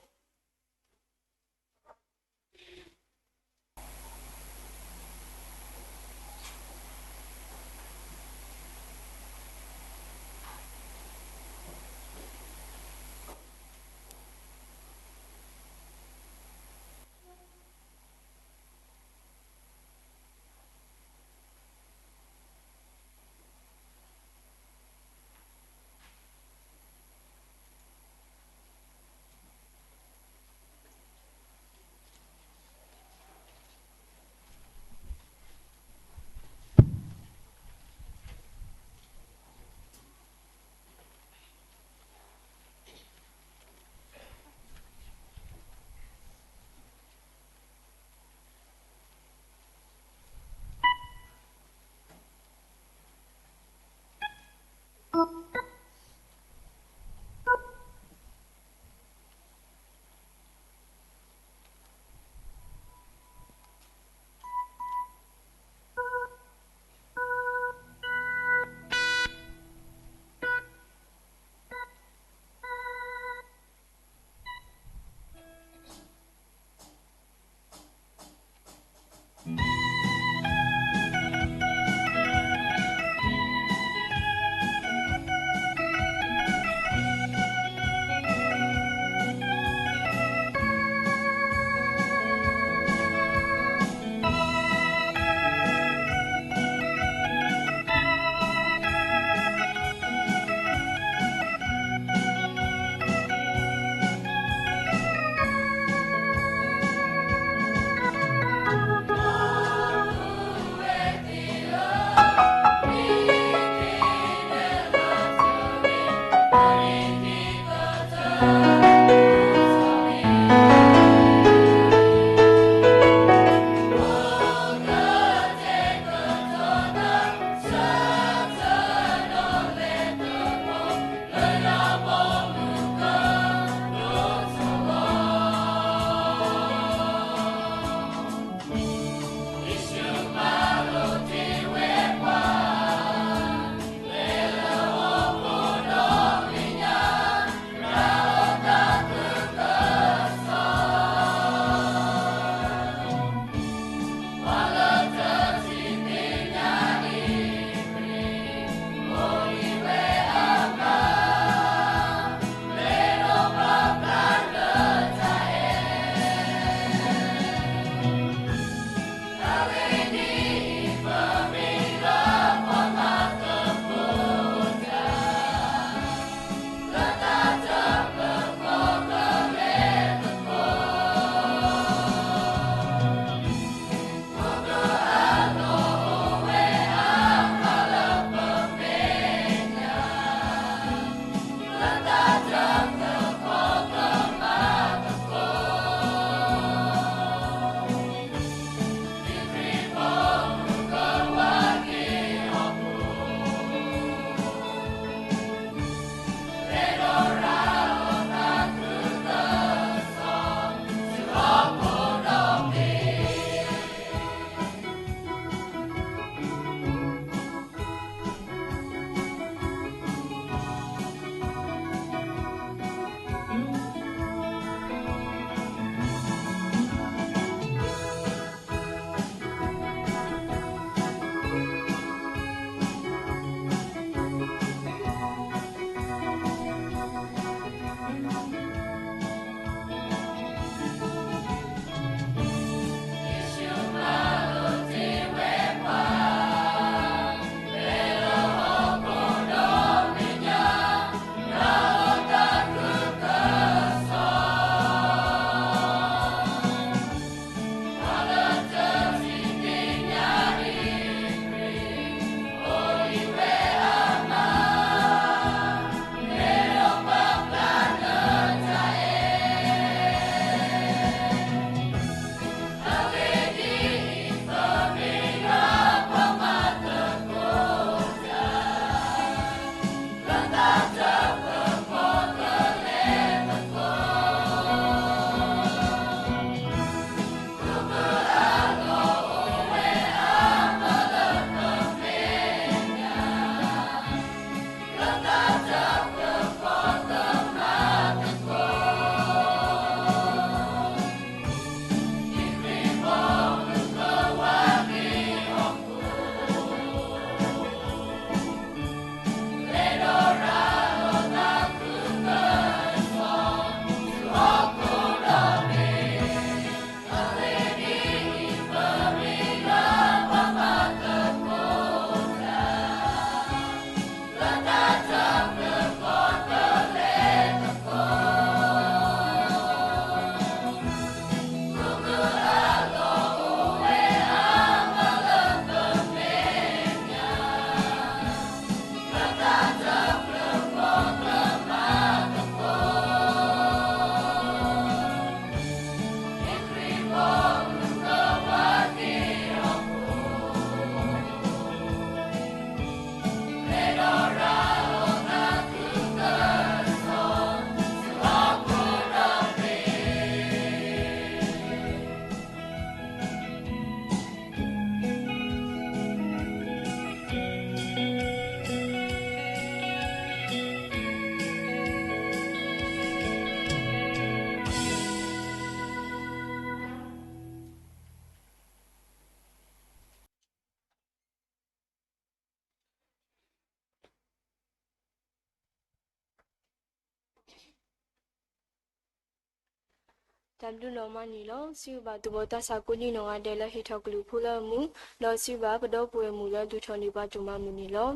တမ်တူနော်မနီလောစီဘာတူဘတာစာကူနီနော်အဒဲလဟီထောက်ကလူဖူလမှုလောစီဘာပတော့ပွေမှုလဒူထော်နေပါတူမမှုနီလော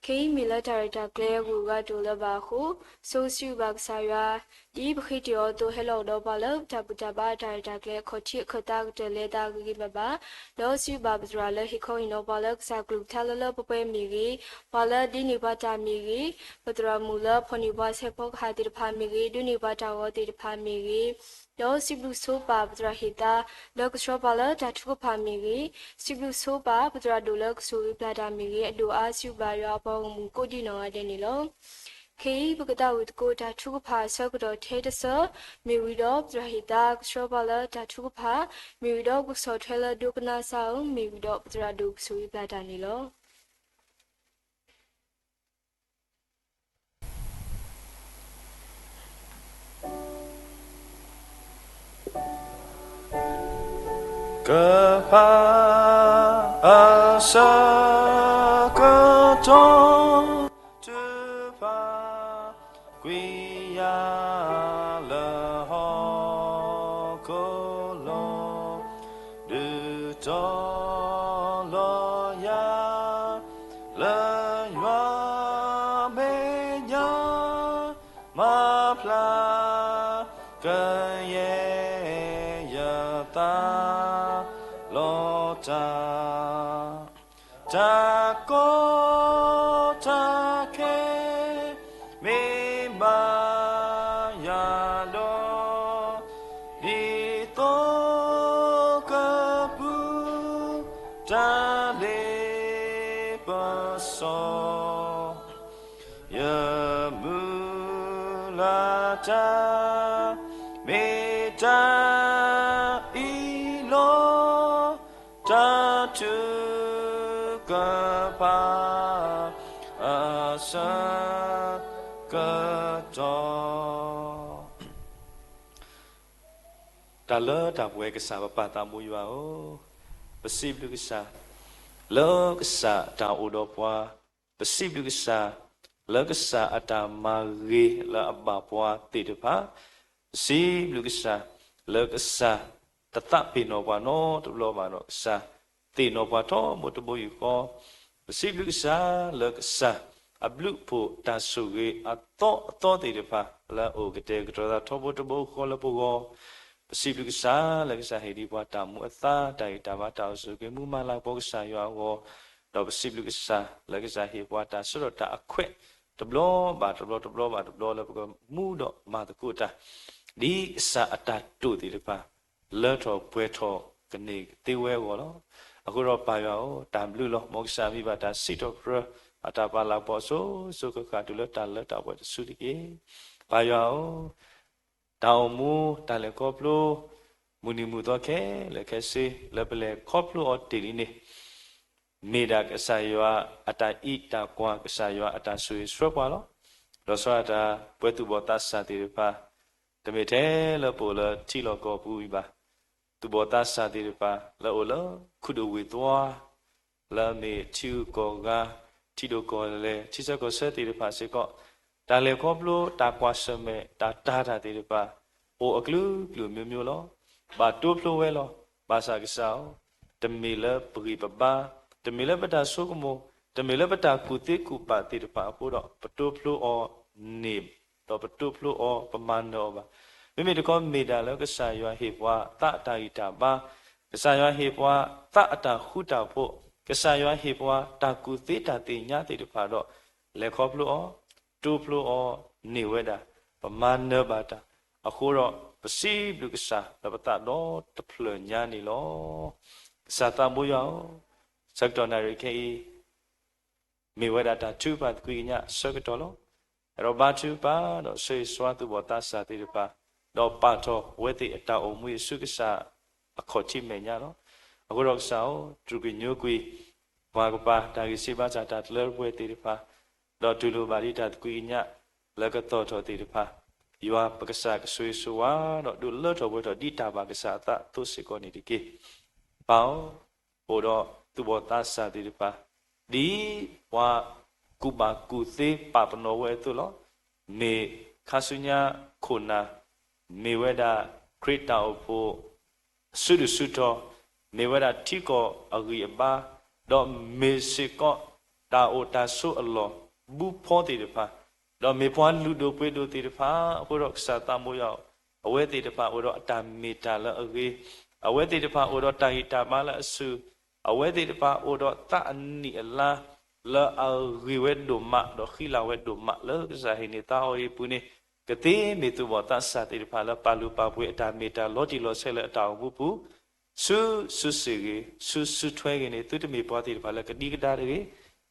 ခေမီလာဒါရိုက်တာကလေကူကတူလဘာခုဆိုစီဘာကဆာယာဒီဘခိတီယောတိုဟဲလောတော့ပါလတပတဘာဒါရိုက်တာကလေခေါချီခတာကတလေတာဂီဘဘာလောစီဘာပစရာလဟီခိုင်နော်ပါလကဆာကလူထလလပပဲမီဂီပါလဒီနီပါတာမီဂီပတရာမူလဖနီဘာဆေပေါခါတိဖာမီဂီဒူနီပါတာဝတိဖာမီဂီလောစီဘလူဆိုပါပဒရာဟီတာလောကရှောပါလာတထုဖာမီရီစီဘလူဆိုပါပဒရာဒိုလကဆူပလာတာမီရီအဒိုအာစုပါရွာပေါမူကိုဒီနောတဲ့နီလောခေဘကတာဝတ်ကိုတထုဖာဆောကတော်ထဲတဆမီရီတော့ပဒရာဟီတာရှောပါလာတထုဖာမီရီတော့ကုဆောထဲလာဒုကနာဆောင်မီရီတော့ပဒရာဒိုဆူပလာတာနီလောကပါအစကတော့တပါကွေရလဟောကိုလောဒူတော်လောယာလရွာမေညာမဖလာကရဲ့ယတာ ta có ta khe me ba ya do đi to ka pu ta le pa so ya mu la ta me ta i lo ta tu ka pa asa ka to ta lơ ta bue ka sa pa ta mu ya o pasib lu ka sa lơ ka sa ta o do pwa pasib lu ka sa lơ ka sa ata ma ge la ba pwa ti de pha pasib lu ka sa lơ ka sa ta ta pi no pa no to lo ma no sa ti no pa to mo to bo yu ko pasib lu ka sa lơ ka sa ablu po ta su ge a to ti de pha la o ke te ka ta to bo to bo ko la po go pasib lu ka sa la ka sa he di pwa ta mu a ta ta ta ba ta su ge mu ma la po ka sa yo go do pasib lu ka sa la ka sa he pwa ta so do ta a khwet to blo ba to blo la po mu do ma ta ku ta di sa ata tu ti de pha le tho pwe tho ka ni te we go lo aku ro pa yo ta blu lo mo sa mi ba ta si to pro ata pa la po so ka tu lo ta po su ti ke pa yo ta mu ta le ko plo mu ni mu to ke le ke se le ple ko plo o ti ni ni me da ka sa yo ata i ta kwa ka sa yo ata su so pa lo so ata pwe tu bo ta sa ti paတမေတဲလပိုလတီလောကောပူပါသူဘောတာစာတိပါလောလခုဒဝေသွားလာမေချူကောကတီဒိုကောလေချစ်စကောဆက်တိပါစေကောတာလေကောပလိုတာကွာစမေတာတာတိပါအိုအကလူမျိုးလောဘာတိုးဖလိုဝဲလောဘာစာကစားတမေလပရိပပါတမေလပတာဆုကမောတမေလပတာကုတိကုပါတိပါပို့တော့ပတိုးဖလိုအောနေတော့ပတုဖလို့အောပမန်တော့ပါမိမိတကောမေတာလောကဆာယောဟေဘွာတတာဟိတာပါကဆာယောဟေဘွာတအတာဟုတာဖို့ကဆာယောဟေဘွာတာကုသေးတာတိညာတိတဖာတော့လေခေါဖလို့အောတူဖလို့အောနေဝဲတာပမန်နဘာတာအခုတော့ပစီဘလူကဆာလပတာတော့တဖလညာနေလောစာတမိုးယောစက်တော်နာရိခေမေဝဲတာတူပါကွေညာစက်တော်လောရောဘာတူပါတော့ဆေးစွာသူဘောတာစာတိပါတော့ပါတော့ဝဲတိအတောအမွေစုကစားအခေါ်ချိမေညာတော့အခုတော့ဆောင်းသူကညိုကွေဘာကပါတာကြီးစေပါချတာတလဲဝဲတိပါတော့တူလိုပါလိတာကွေညလကတော့တော်တိပါယောပကစားကဆွေဆွာတော့ဒူလောတော်ဝဲတော့ဒီတာပါကစားတာသူစကောနေတကေပေါဟိုတော့သူဘောတာစာတိပါဒီဝါကုဘာကုသေးပပနောဝဲသူလောမေခါဆုညာခုနာမေဝဲဒါခ create our for sudu suto nevada tiko agi ba do mesiko ta o ta so allo bu pho ti de pha do me pwa lu do pwe do ti de pha ko ro sa ta mo yaw awe ti de pha o do ata meta la agi awe ti de pha o do ta hi ta ma la asu awe ti de pha o do ta ani la la agi we do ma do khila we do ma la sa hi ni ta o yi pu niကတိမေတုဘောတသတိဖာလပါလူပါပွေအတာမေတာလောတိလောဆဲလအတာဝုပုစုစုစီကေစုစုထွဲကေနေသူတမေပွားတိဖာလကတိကတာရေ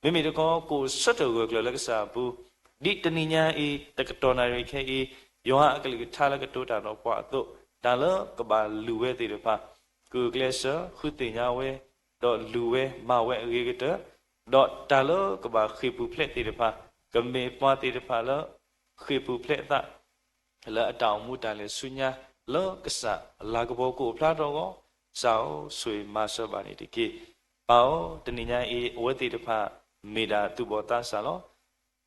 မိမိတကောကိုဆွတ်တော်ကိုကလကစားဘူးဒီတဏိညာအေတကတော်နာရိခဲအေယောဟအကလိကထားလကတောတာတော့ပွားတော့ဒါလကဘာလူဝဲတိဖာကုကလဆခုတိညာဝဲတော့လူဝဲမဝဲအေကတတော့ဒါလကဘာခိပူဖလက်တိဖာကမေပွားတိဖာလခေပူဖလက်တာလာအတောင်မူတန်လေဆုညာလောကဆာလာကဘောကိုဖလာတော့ကောစောင်းဆွေမဆောပါနေတကိပေါတဏိညာအေဝတိတဖမေတာသူဘောတဆာလော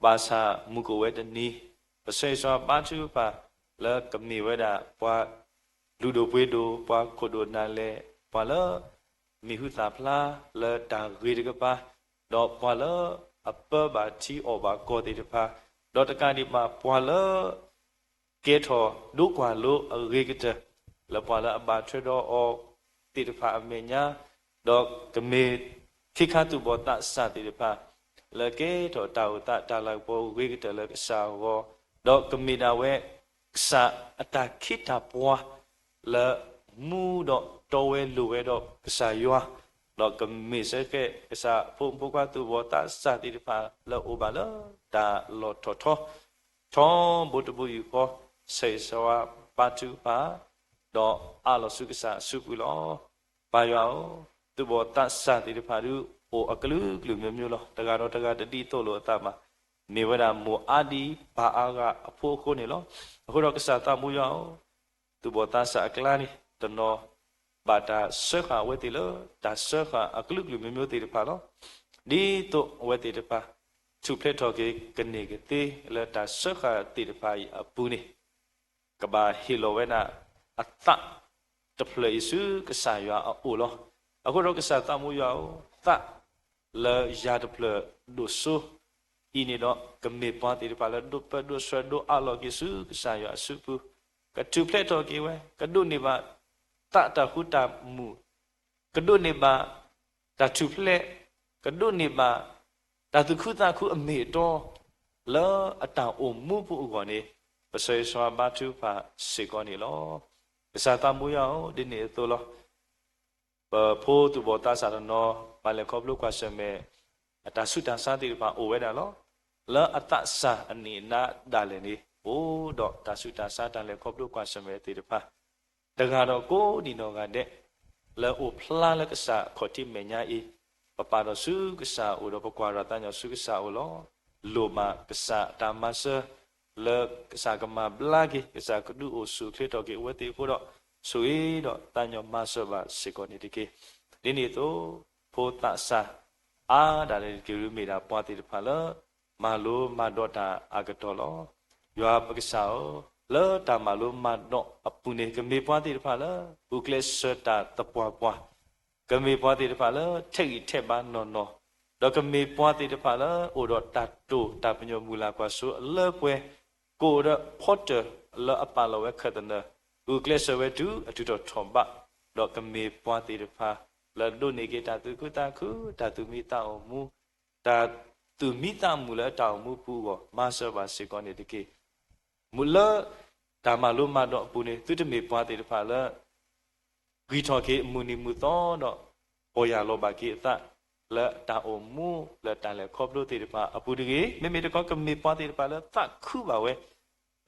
ပါစာမူကိုဝဲတနီပစေစွာပါချူပါလာကမေဝဲတာပွားလူတို့ပွေးတို့ပွားခိုတို့နာလေပွားလောမိဟုသာဖလာလာတာဂေတကပါတော့ပွားလောအပဘာတီအောဘာကိုတိတဖဒေါ်တကန်ဒီမှာပွာလကေထောဒုကွာလိုရေကတလပွာလအဘာထရတော့အောတိတဖာအမေညာဒေါ်ကမေခိခတုဘောတစတိတဖာလကေထောတာဝတတာလိုက်ဘောရေကတလကစာဝဒေါ်ကမေဒါဝဲစာအတာခိတာပွာလမူတော့တော်ဝဲလူဝဲတော့ကစာယွာတော့ကမေစကေကစာဖုန်ပုကွာတုဘောတစတိတဖာလောဥပါလောတာလောထောထောဘုတဘူယူကိုစေစောပါတူပါတော့အလောစုကဆာစုပူလောပါယောသူဘောတဆာတိတဖာလူဟိုအကလူကလူမျိုးမျိုးလောတကတော့တကတတိတော့လို့အတမှာနေဝရမောအာဒီဘာအာကအဖို့ခိုးနေလောအခုတော့ကဆာတမှုယောသူဘောတဆာအကလာနီတနောဘာတာဆွခဝဲတိလောဒါဆွခအကလူကလူမျိုးမျိုးတိတဖာလောဒီတော့ဝဲတိတဖာသူဖလက်တော်ကေကနေကတိလတာဆခတိတဖိုင်အပူနေကဘာဟီလိုဝဲနာအတတဖလေစုကဆာယအိုလောအခုတော့ကဆာတမှုယောသလေယာတဖလဒုဆုဤနေတော့ကမေပွားတိတဖာလဒုပဒုဆွဒုအလောကိစုကဆာယအစုပူကသူဖလက်တော်ကေဝဲကဒုနေပါတတခုတမူကဒုနေပါတသူဖလက်ကဒုနေပါဒါသူခုတာခုအမေတော်လောအတောင်အမှုဖို့ကောနေပစေစွာဘတ်တူပါစေကောနေလောပစာတမူယောဒီနေသောလောဖိုးသူဘောတာစာနောဘာလေခေါပလုကွာစမဲအတဆုတန်စာတိပါအိုဝဲတာလောလောအတစာအနိနာဒါလည်းနေဘိုးတော့တဆုတန်စာတန်လေခေါပလုကွာစမဲတိတပါတကတော့ကိုဒီနောကတဲ့လောအိုဖလာလကစာခေါတိမညာဤပပရစုကစာဥရပကွာရတညစုကစာဥလောလိုမကစာတမဆလကစာကမဘလာကိကစာကဒူအိုစုခေတော့ကေဝတိကိုတော့ဆွေတော့တညမဆဘစေကောနေတကေဒီနေ့တော့ဖိုတစာအာဒါလေကေရူမီတာပွားတိတဖလာမာလိုမတော့တာအာကတော်လောယောပကစာလောတာမာလိုမတော့အပူနေကမေပွားတိတဖလာဥကလစတာတပွားပွားကမေပွားတိတဖာလထိတ်ထက်ပါနော်နော်တော့ကမေပွားတိတဖာလအိုတော့တတ်တူတပညမူလာကွာဆိုအလပွဲကိုရဖော့တလအပလောဝခဒနဥကလဆဝတူအတူတော့ထုံပါတော့ကမေပွားတိတဖာလဒုနေကေတာသူကုတာခုတာသူမိတာမူတာသူမိတာမူလာတောင်မူပူကောမဆဘာစေကောနေတကေမူလာဒါမလုံးမတော့ပူနေသူတမေပွားတိတဖာလဂီထော်ကေမူနီမူတော့တော့ပေါ်ရလောပါကေသလက်တာအမူလက်တန်လေခေါပလို့တေတပါအပူတကေမေမေတကောကမေပွားတေတပါလက်သခုပါဝဲ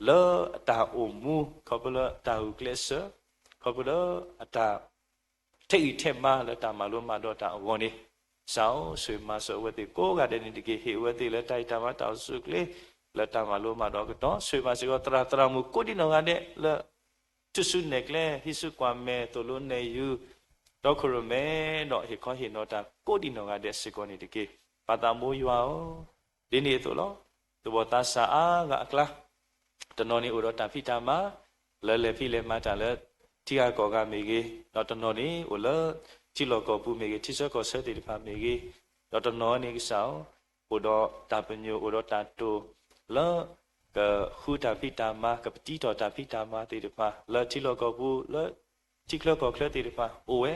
လောတာအမူခေါပလို့တာဟုကလစ်ခေါပလို့အတာထိတ်ထက်မှလက်တာမလို့မတော့တာဝနေစောင်းဆွေမဆောဝတိကိုကတဲ့တကေဟေဝတိလက်တိုက်တာမတောက်စုကလေးလက်တာမလို့မတော့ကတော့ဆွေပါစီကောတရာမူကိုဒီနောကတဲ့လက်tu su nekle hisu kwame tolo ne yu dokoro me no he kho he no ta ko di no ga de sikoni de ke pata mo ywa o de ni to lo to bo ta sa a ga akla to no ni o do ta phi ta ma le le phi le ma ta le tia ko ga me ge no to no ni o le chi lo ko pu me ge ti so ko se ti pha me ge no to no ni ki sao o do ta pa nyu o do ta to le ka khu ta phi ta ma ka pti to ta phi ta ma ti pha le chi lo ko pu le chi klo ko klo ti pha o we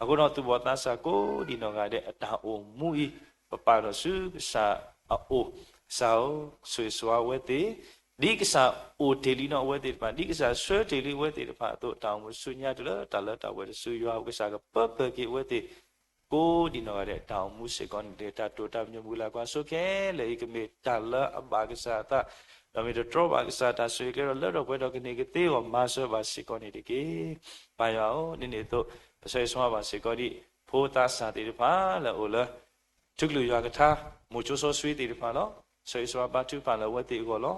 a ko no tu bo ta sa ko di no ga de ta o mu i pa pa no su sa a o sao sui swa we ti di ka sa o daily no we ti pha di ka sa swe daily we ti pha to ta mu su nya de ta le ta we su yo ka sa ka pa pa ki we ti ko di no ga de ta mu se kon de ta to ta nyu mu la kwa so ke le i ka me ta le a ba ka sa ta da me to drop ba ka sa ta sui ke ro le ro we do ke ni ke ti o ma so ba se kon ni de ke pa ya o ni ni to se swa ba se ko di pho ta sa ti pha le o le chuk lu ya ka tha mu chu so sui ti pha lo se swa ba tu pha le we ti ko lo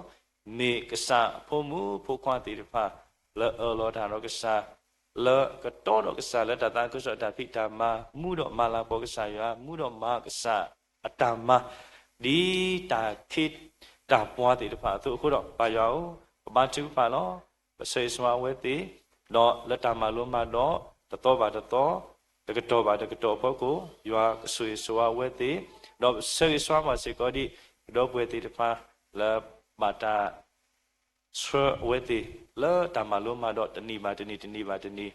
ni ka sa pho mu pho kwa ti pha le o lo da ro ka sa le ka to ro ka sa le ta ta ku so ta phi ta ma mu do ma la po ka sa ya mu do ma ka sa a ta ma di ta khit ta pwa ti pha tu khu do pa ya o ba tu pha lo se swa we ti do le ta ma lo ma do ta to ba ta toတကတော်ပါတကတော်ဖို့ကိုရွာဆွေစွာဝဲတိတော့ဆွေစွာမှာစေကောဒီတော့ပွဲတိတဖာလာဘာတာဆွေဝဲတိလာတမလုံးမှာတော့တဏီပါတဏီ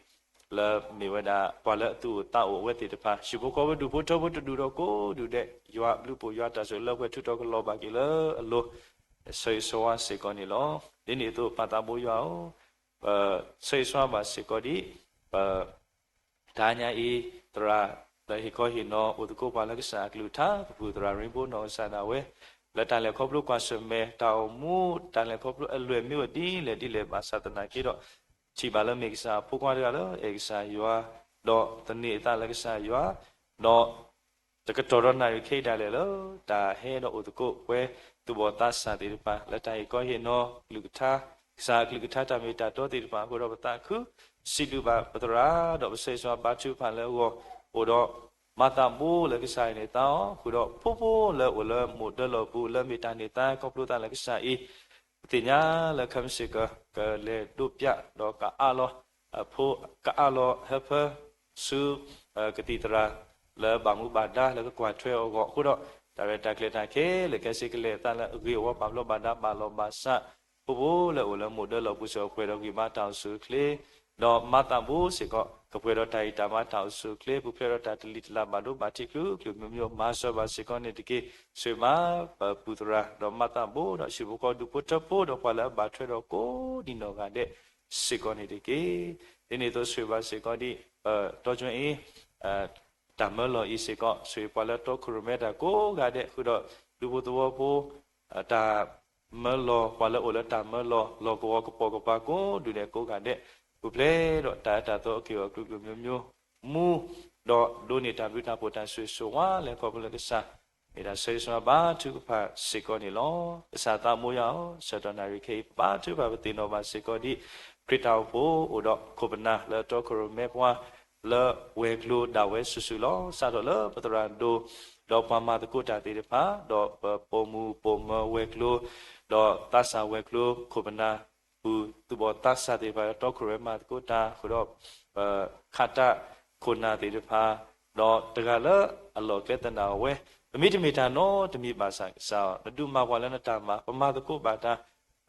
လာမေဝဒပွာလတူတာဝဲတိတဖာရှိဖို့ကောဒူဖို့တော့ဖို့တူတော့ကိုဒူတဲ့ရွာလူပိုရွာတာဆိုလောက်ဝဲထူတော့ကလောပါကီလာအလိုဆွေစွာစေကောနီလောဒီနေ့တော့ပတာမိုးရွာဆွေစွာမှာစေကောဒီဒါညာဤတရာလေဟိကိုဟိနောဥဒကိုပါလကစာကလူသာဘူတရာရင်ဘိုနောဆာနာဝဲလက်တန်လေခေါပလုကွာဆွမဲတောင်မူတန်လေခေါပလုအလွယ်မြို့ဒီလေပါသတနာကိတော့ချီပါလမိကစာဖူကွာရလောဧကစာယွာတော့တနေ့အတလကစာယွာတော့တကတော်ရနာရခိတာလေလောဒါဟဲတော့ဥဒကိုဝဲသူဘောတဆာတိပါလက်တိုင်ကိုဟိနောလူကသာစာကလူကသာတမေတာတော့တိပါကိုတော့ပတာခုစီလူပါပတရာတော့ဆေဆွာပါချူဖန်လဲဟိုတော့မတာမိုးလည်းကဆိုင်နေတောင်းခုတော့ဖိုးဖိုးလဲဟိုလဲမိုဒလပူလဲမီတန်နေတာကောပလူတန်လည်းကဆိုင်တင်ညာလဲခမ်စီကလဲဒုပြတော့ကအာလောဖိုးကအာလောဟဖဆူကတိတရာလဲဘာမှုဘာဒါလဲကွာထွဲအောခုတော့ဒါရတာကလေးတာခဲလဲကစီကလေးတန်လဲဂီဝဘာလောဘာဒါဘာလောဘာဆာဖိုးဖိုးလဲဟိုလဲမိုဒလပူဆိုခွဲတော့ဒီမတောင်ဆူကလေးတော့မတဘူစေကကပွေတော့တိုင်တာမတောက်စုကလေးပုဖေတော့တာတလီတလာမတို့ဘာတိကလူမျိုးမဆောဘာစေကနေတကေဆွေမပူတရာတော့မတဘူတော့ရှိဘကောဒုပတပိုတော့ပါလာဘာထွေတော့ကိုဒီနောကတဲ့စေကနေတကေဒီနေ့တော့ဆွေဘာစေကဒီတော့ကျွင်းတမလောဤစေကဆွေပါလာတော့ခရမဲတာကိုကတဲ့ခုတော့လူဘတော်ဖို့တာမလောပါလာအိုလာတာမလောလောကောကပေါကပါကိုဒူတဲ့ကိုကတဲ့ဘုပလေတော့တာတော့အကေအကလူမျိုးမူတော့ဒိုနေတာဘုတာပိုတန်ဆွေဆိုဝါလဲခေါ်ပလကစားမိတာဆေဆွာဘာသူဖာစေကောနီလောအစာတမိုးရောစတနာရီခေပါသူဖာပတိနောဘာစေကောဒီခရတောဖို့ဟိုတော့ကိုပနာလဲတော့ခရမဲပွားလဲဝဲကလိုဒါဝဲဆူဆူလောစတော့လဲပတရန်ဒိုတော့ပမာတကုတာတေဖာတော့ပုံမူပုံမဝဲကလိုတော့တဆာဝဲကလိုကိုပနာသူဘောတဆာတေပါတော့ခရမတ်ကိုတာခရောခတာခုနာတေဖာတော့တကလည်းအလောကတနာဝဲအမိတမီတာနော်တမီပါဆိုင်စာနတုမဘဝလည်းနတာမပမာတကုပါတာ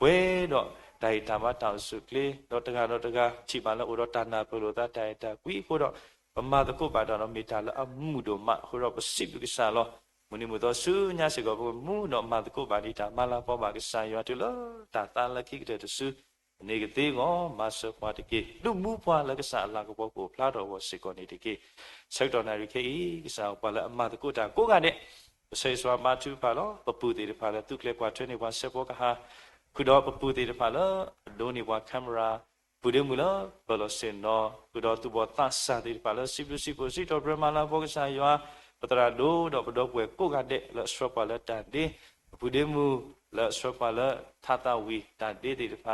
ဝဲတော့ဒိုင်တာမတောင်စုကလေးတော့တကတော့တကချိပါလည်းဥတော့တာနာပလိုတာတိုင်တာကွီကိုတော့ပမာတကုပါတော့မီတာလည်းအမှုတို့မခရောပစိပကိစာလောမနိမတော်စုညာစေကောမူတော့မတကုပါတိတာမလာပေါ်ပါကဆာရွာတူလောတာတာလခိကတဲ့စုနေကတိကောမဆပွားတကေလူမှုပွားလကဆာလာကဘောကိုဖလာတော်ဝစေကောနေတကေဆက်တော်နာရီခေကဆာပါလအမတကုတာကိုကတဲ့ဆေဆွာမတူပါလောပပူတေပါလတုကလေကွာထွေးနေပါဆေဘောကဟာခုတော့ပပူတေပါလဒိုနေဝါကင်မရာပူဒမူလာဘလစင်နောခုတော့သူဘောသဆာတေပါလစီပစီကိုစီတော်ဘရမလာဘောကဆာရွာပတရာဒိုတော့ပတော့ပွဲကိုကတဲ့လစရပါလတန်ဒီပူဒမူလစရပါလထာတာဝီတန်ဒီတေဖာ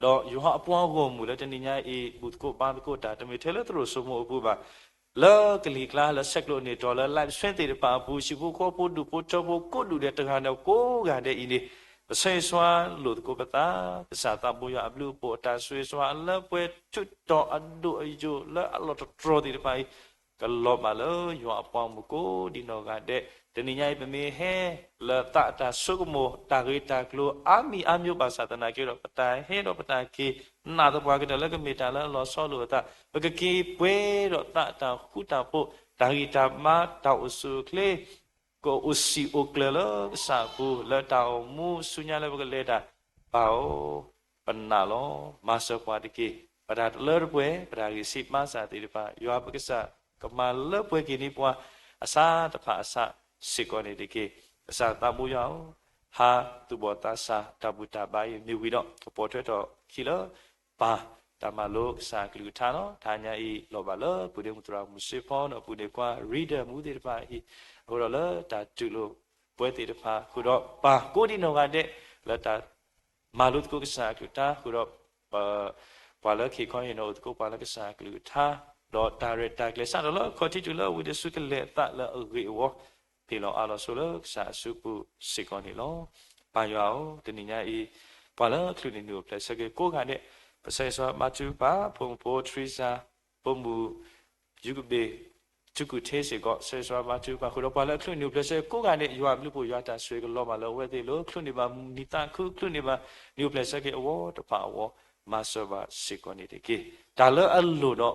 တော့ယူဟာအပွားကိုမူလည်းတနည်းညာအေးဘုတ်ကိုပန်းကိုတာတမီထဲလဲသူတို့စမို့ဘူးပါလောကလီကလာလဆက်လို့နေတော်လဲလိုက်ဆွဲတေပါဘူးရှိဘူးကိုပို့ဒူပို့ချဖို့ကိုဒူတဲ့တခါတော့ကိုကတဲ့ဤနေ Pasai swa lut ko bata kesata buya ablu po ta sui swa la pwe chut to adu ijo la alo to tro di pai kalau malo yo apa muko di no ga de teninya pe me he la ta ta sukumo ta ri ta klo ami amyo ba satana ke ro pata he ro pata ki na to bwa ke la ke me ta la lo so lo ta ba ke ki pwe ro ta ta khu ta po ta ri ta ma ta usu kle ko usi oklelo sabu la tao mu sunya le bele da pao panalo masa kwadiki pada lerpwe pada risip masa ti pa yo apakisa kama lerpwe kini pwa asa tapa asa sikone diki asa tamu yao ha tu bota sa tabuta bai mi wi do portrait to kilo pa tamalo sa klutano tanya i lobalo pude mutra musipon pude kwa reader mu ti pa i hora la ta tu lo pwe ti pa kudo pa ko di no ga de la ta malut ko sa kluta kudo pa la ki ko yin no ko pa la sa kluta do ta re ta kle sa lo ko ti tu lo with the su ke le ta la ri wo pi lo a lo so lo sa su pu sikon ni lo pa yo ti ni nya i pa la klu ni no ple sa ke ko ga de pasai swa matu pa pong po trisa pomu yugbe chuku these ko sai swa matu pa kho pa la khlu ni place ko ga ne ywa blu po ywa ta swe ko lo ma lo we te lo khlu ni ba ni ta khu khlu ni ba ni place ke awo ta pa awo ma so ba sikoni de ke ta lo a lo do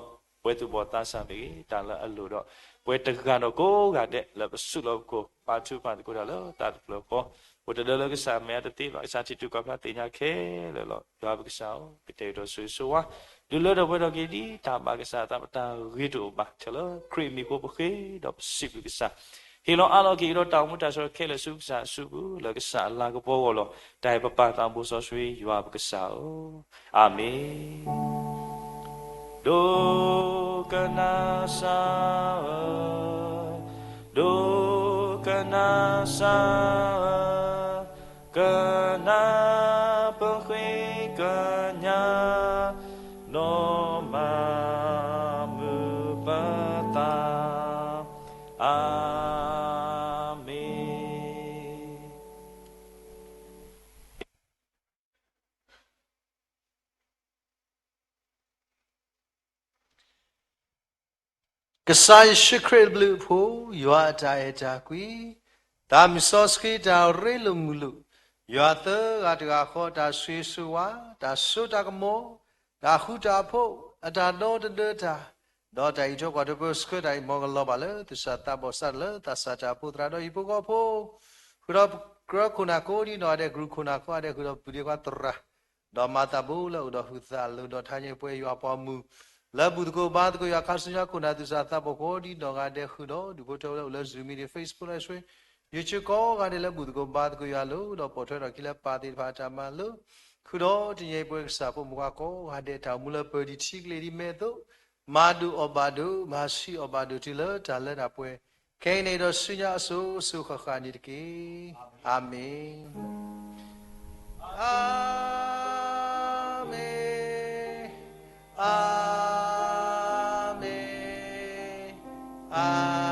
we tu bo ta sa me ta lo a lo do we ta ga no ko ga de la su lo ko pa tu pa ko da lo ta lo ko我的那个啥没得地方，上去就搞不定下去了咯，就那个啥，不得到岁数啊，就那到为了给你，他把个啥，他把他给到吧，瞧了，creamy 过不去，到十个啥，he lo alo ki lo tamu ta so ke le su sa su bu le sa la ko po lo dai pa pa ta bu so sui ywa ba sa o amen do kana sa kana pa khoi kanya no ma mu pa ta Kasai secret blue po yua ta kui ta misoski ta relumulu yua te gata kho ta suwa ta suta kamo ta huta po ata no de ta no ta ito kwa to sko ta mo lo ba le ta sa ta bo sa le ta sa ta putra do ipo ko po kro kro kuna ko di no de gru kuna ko de kro pudi kwa tra do mata bu lo do hutha lo do tha nye pwe yua po mu la budgo bad ko ya khasunya kuna tu sa ta bo di no ga de khudo du bo to lo zumi de facebook la swe youtube ko ga de la budgo bad ko ya lo do po tho do kila pa ti pha ta ma lo khudo ti ye pwe sa po mu ka ko ga de ta mu la pe di thik le di me to madu obadu masi obadu ti lo ta la da pwe ke nei do sunya so su kha kha ni de ki amen amen Amen. Amen.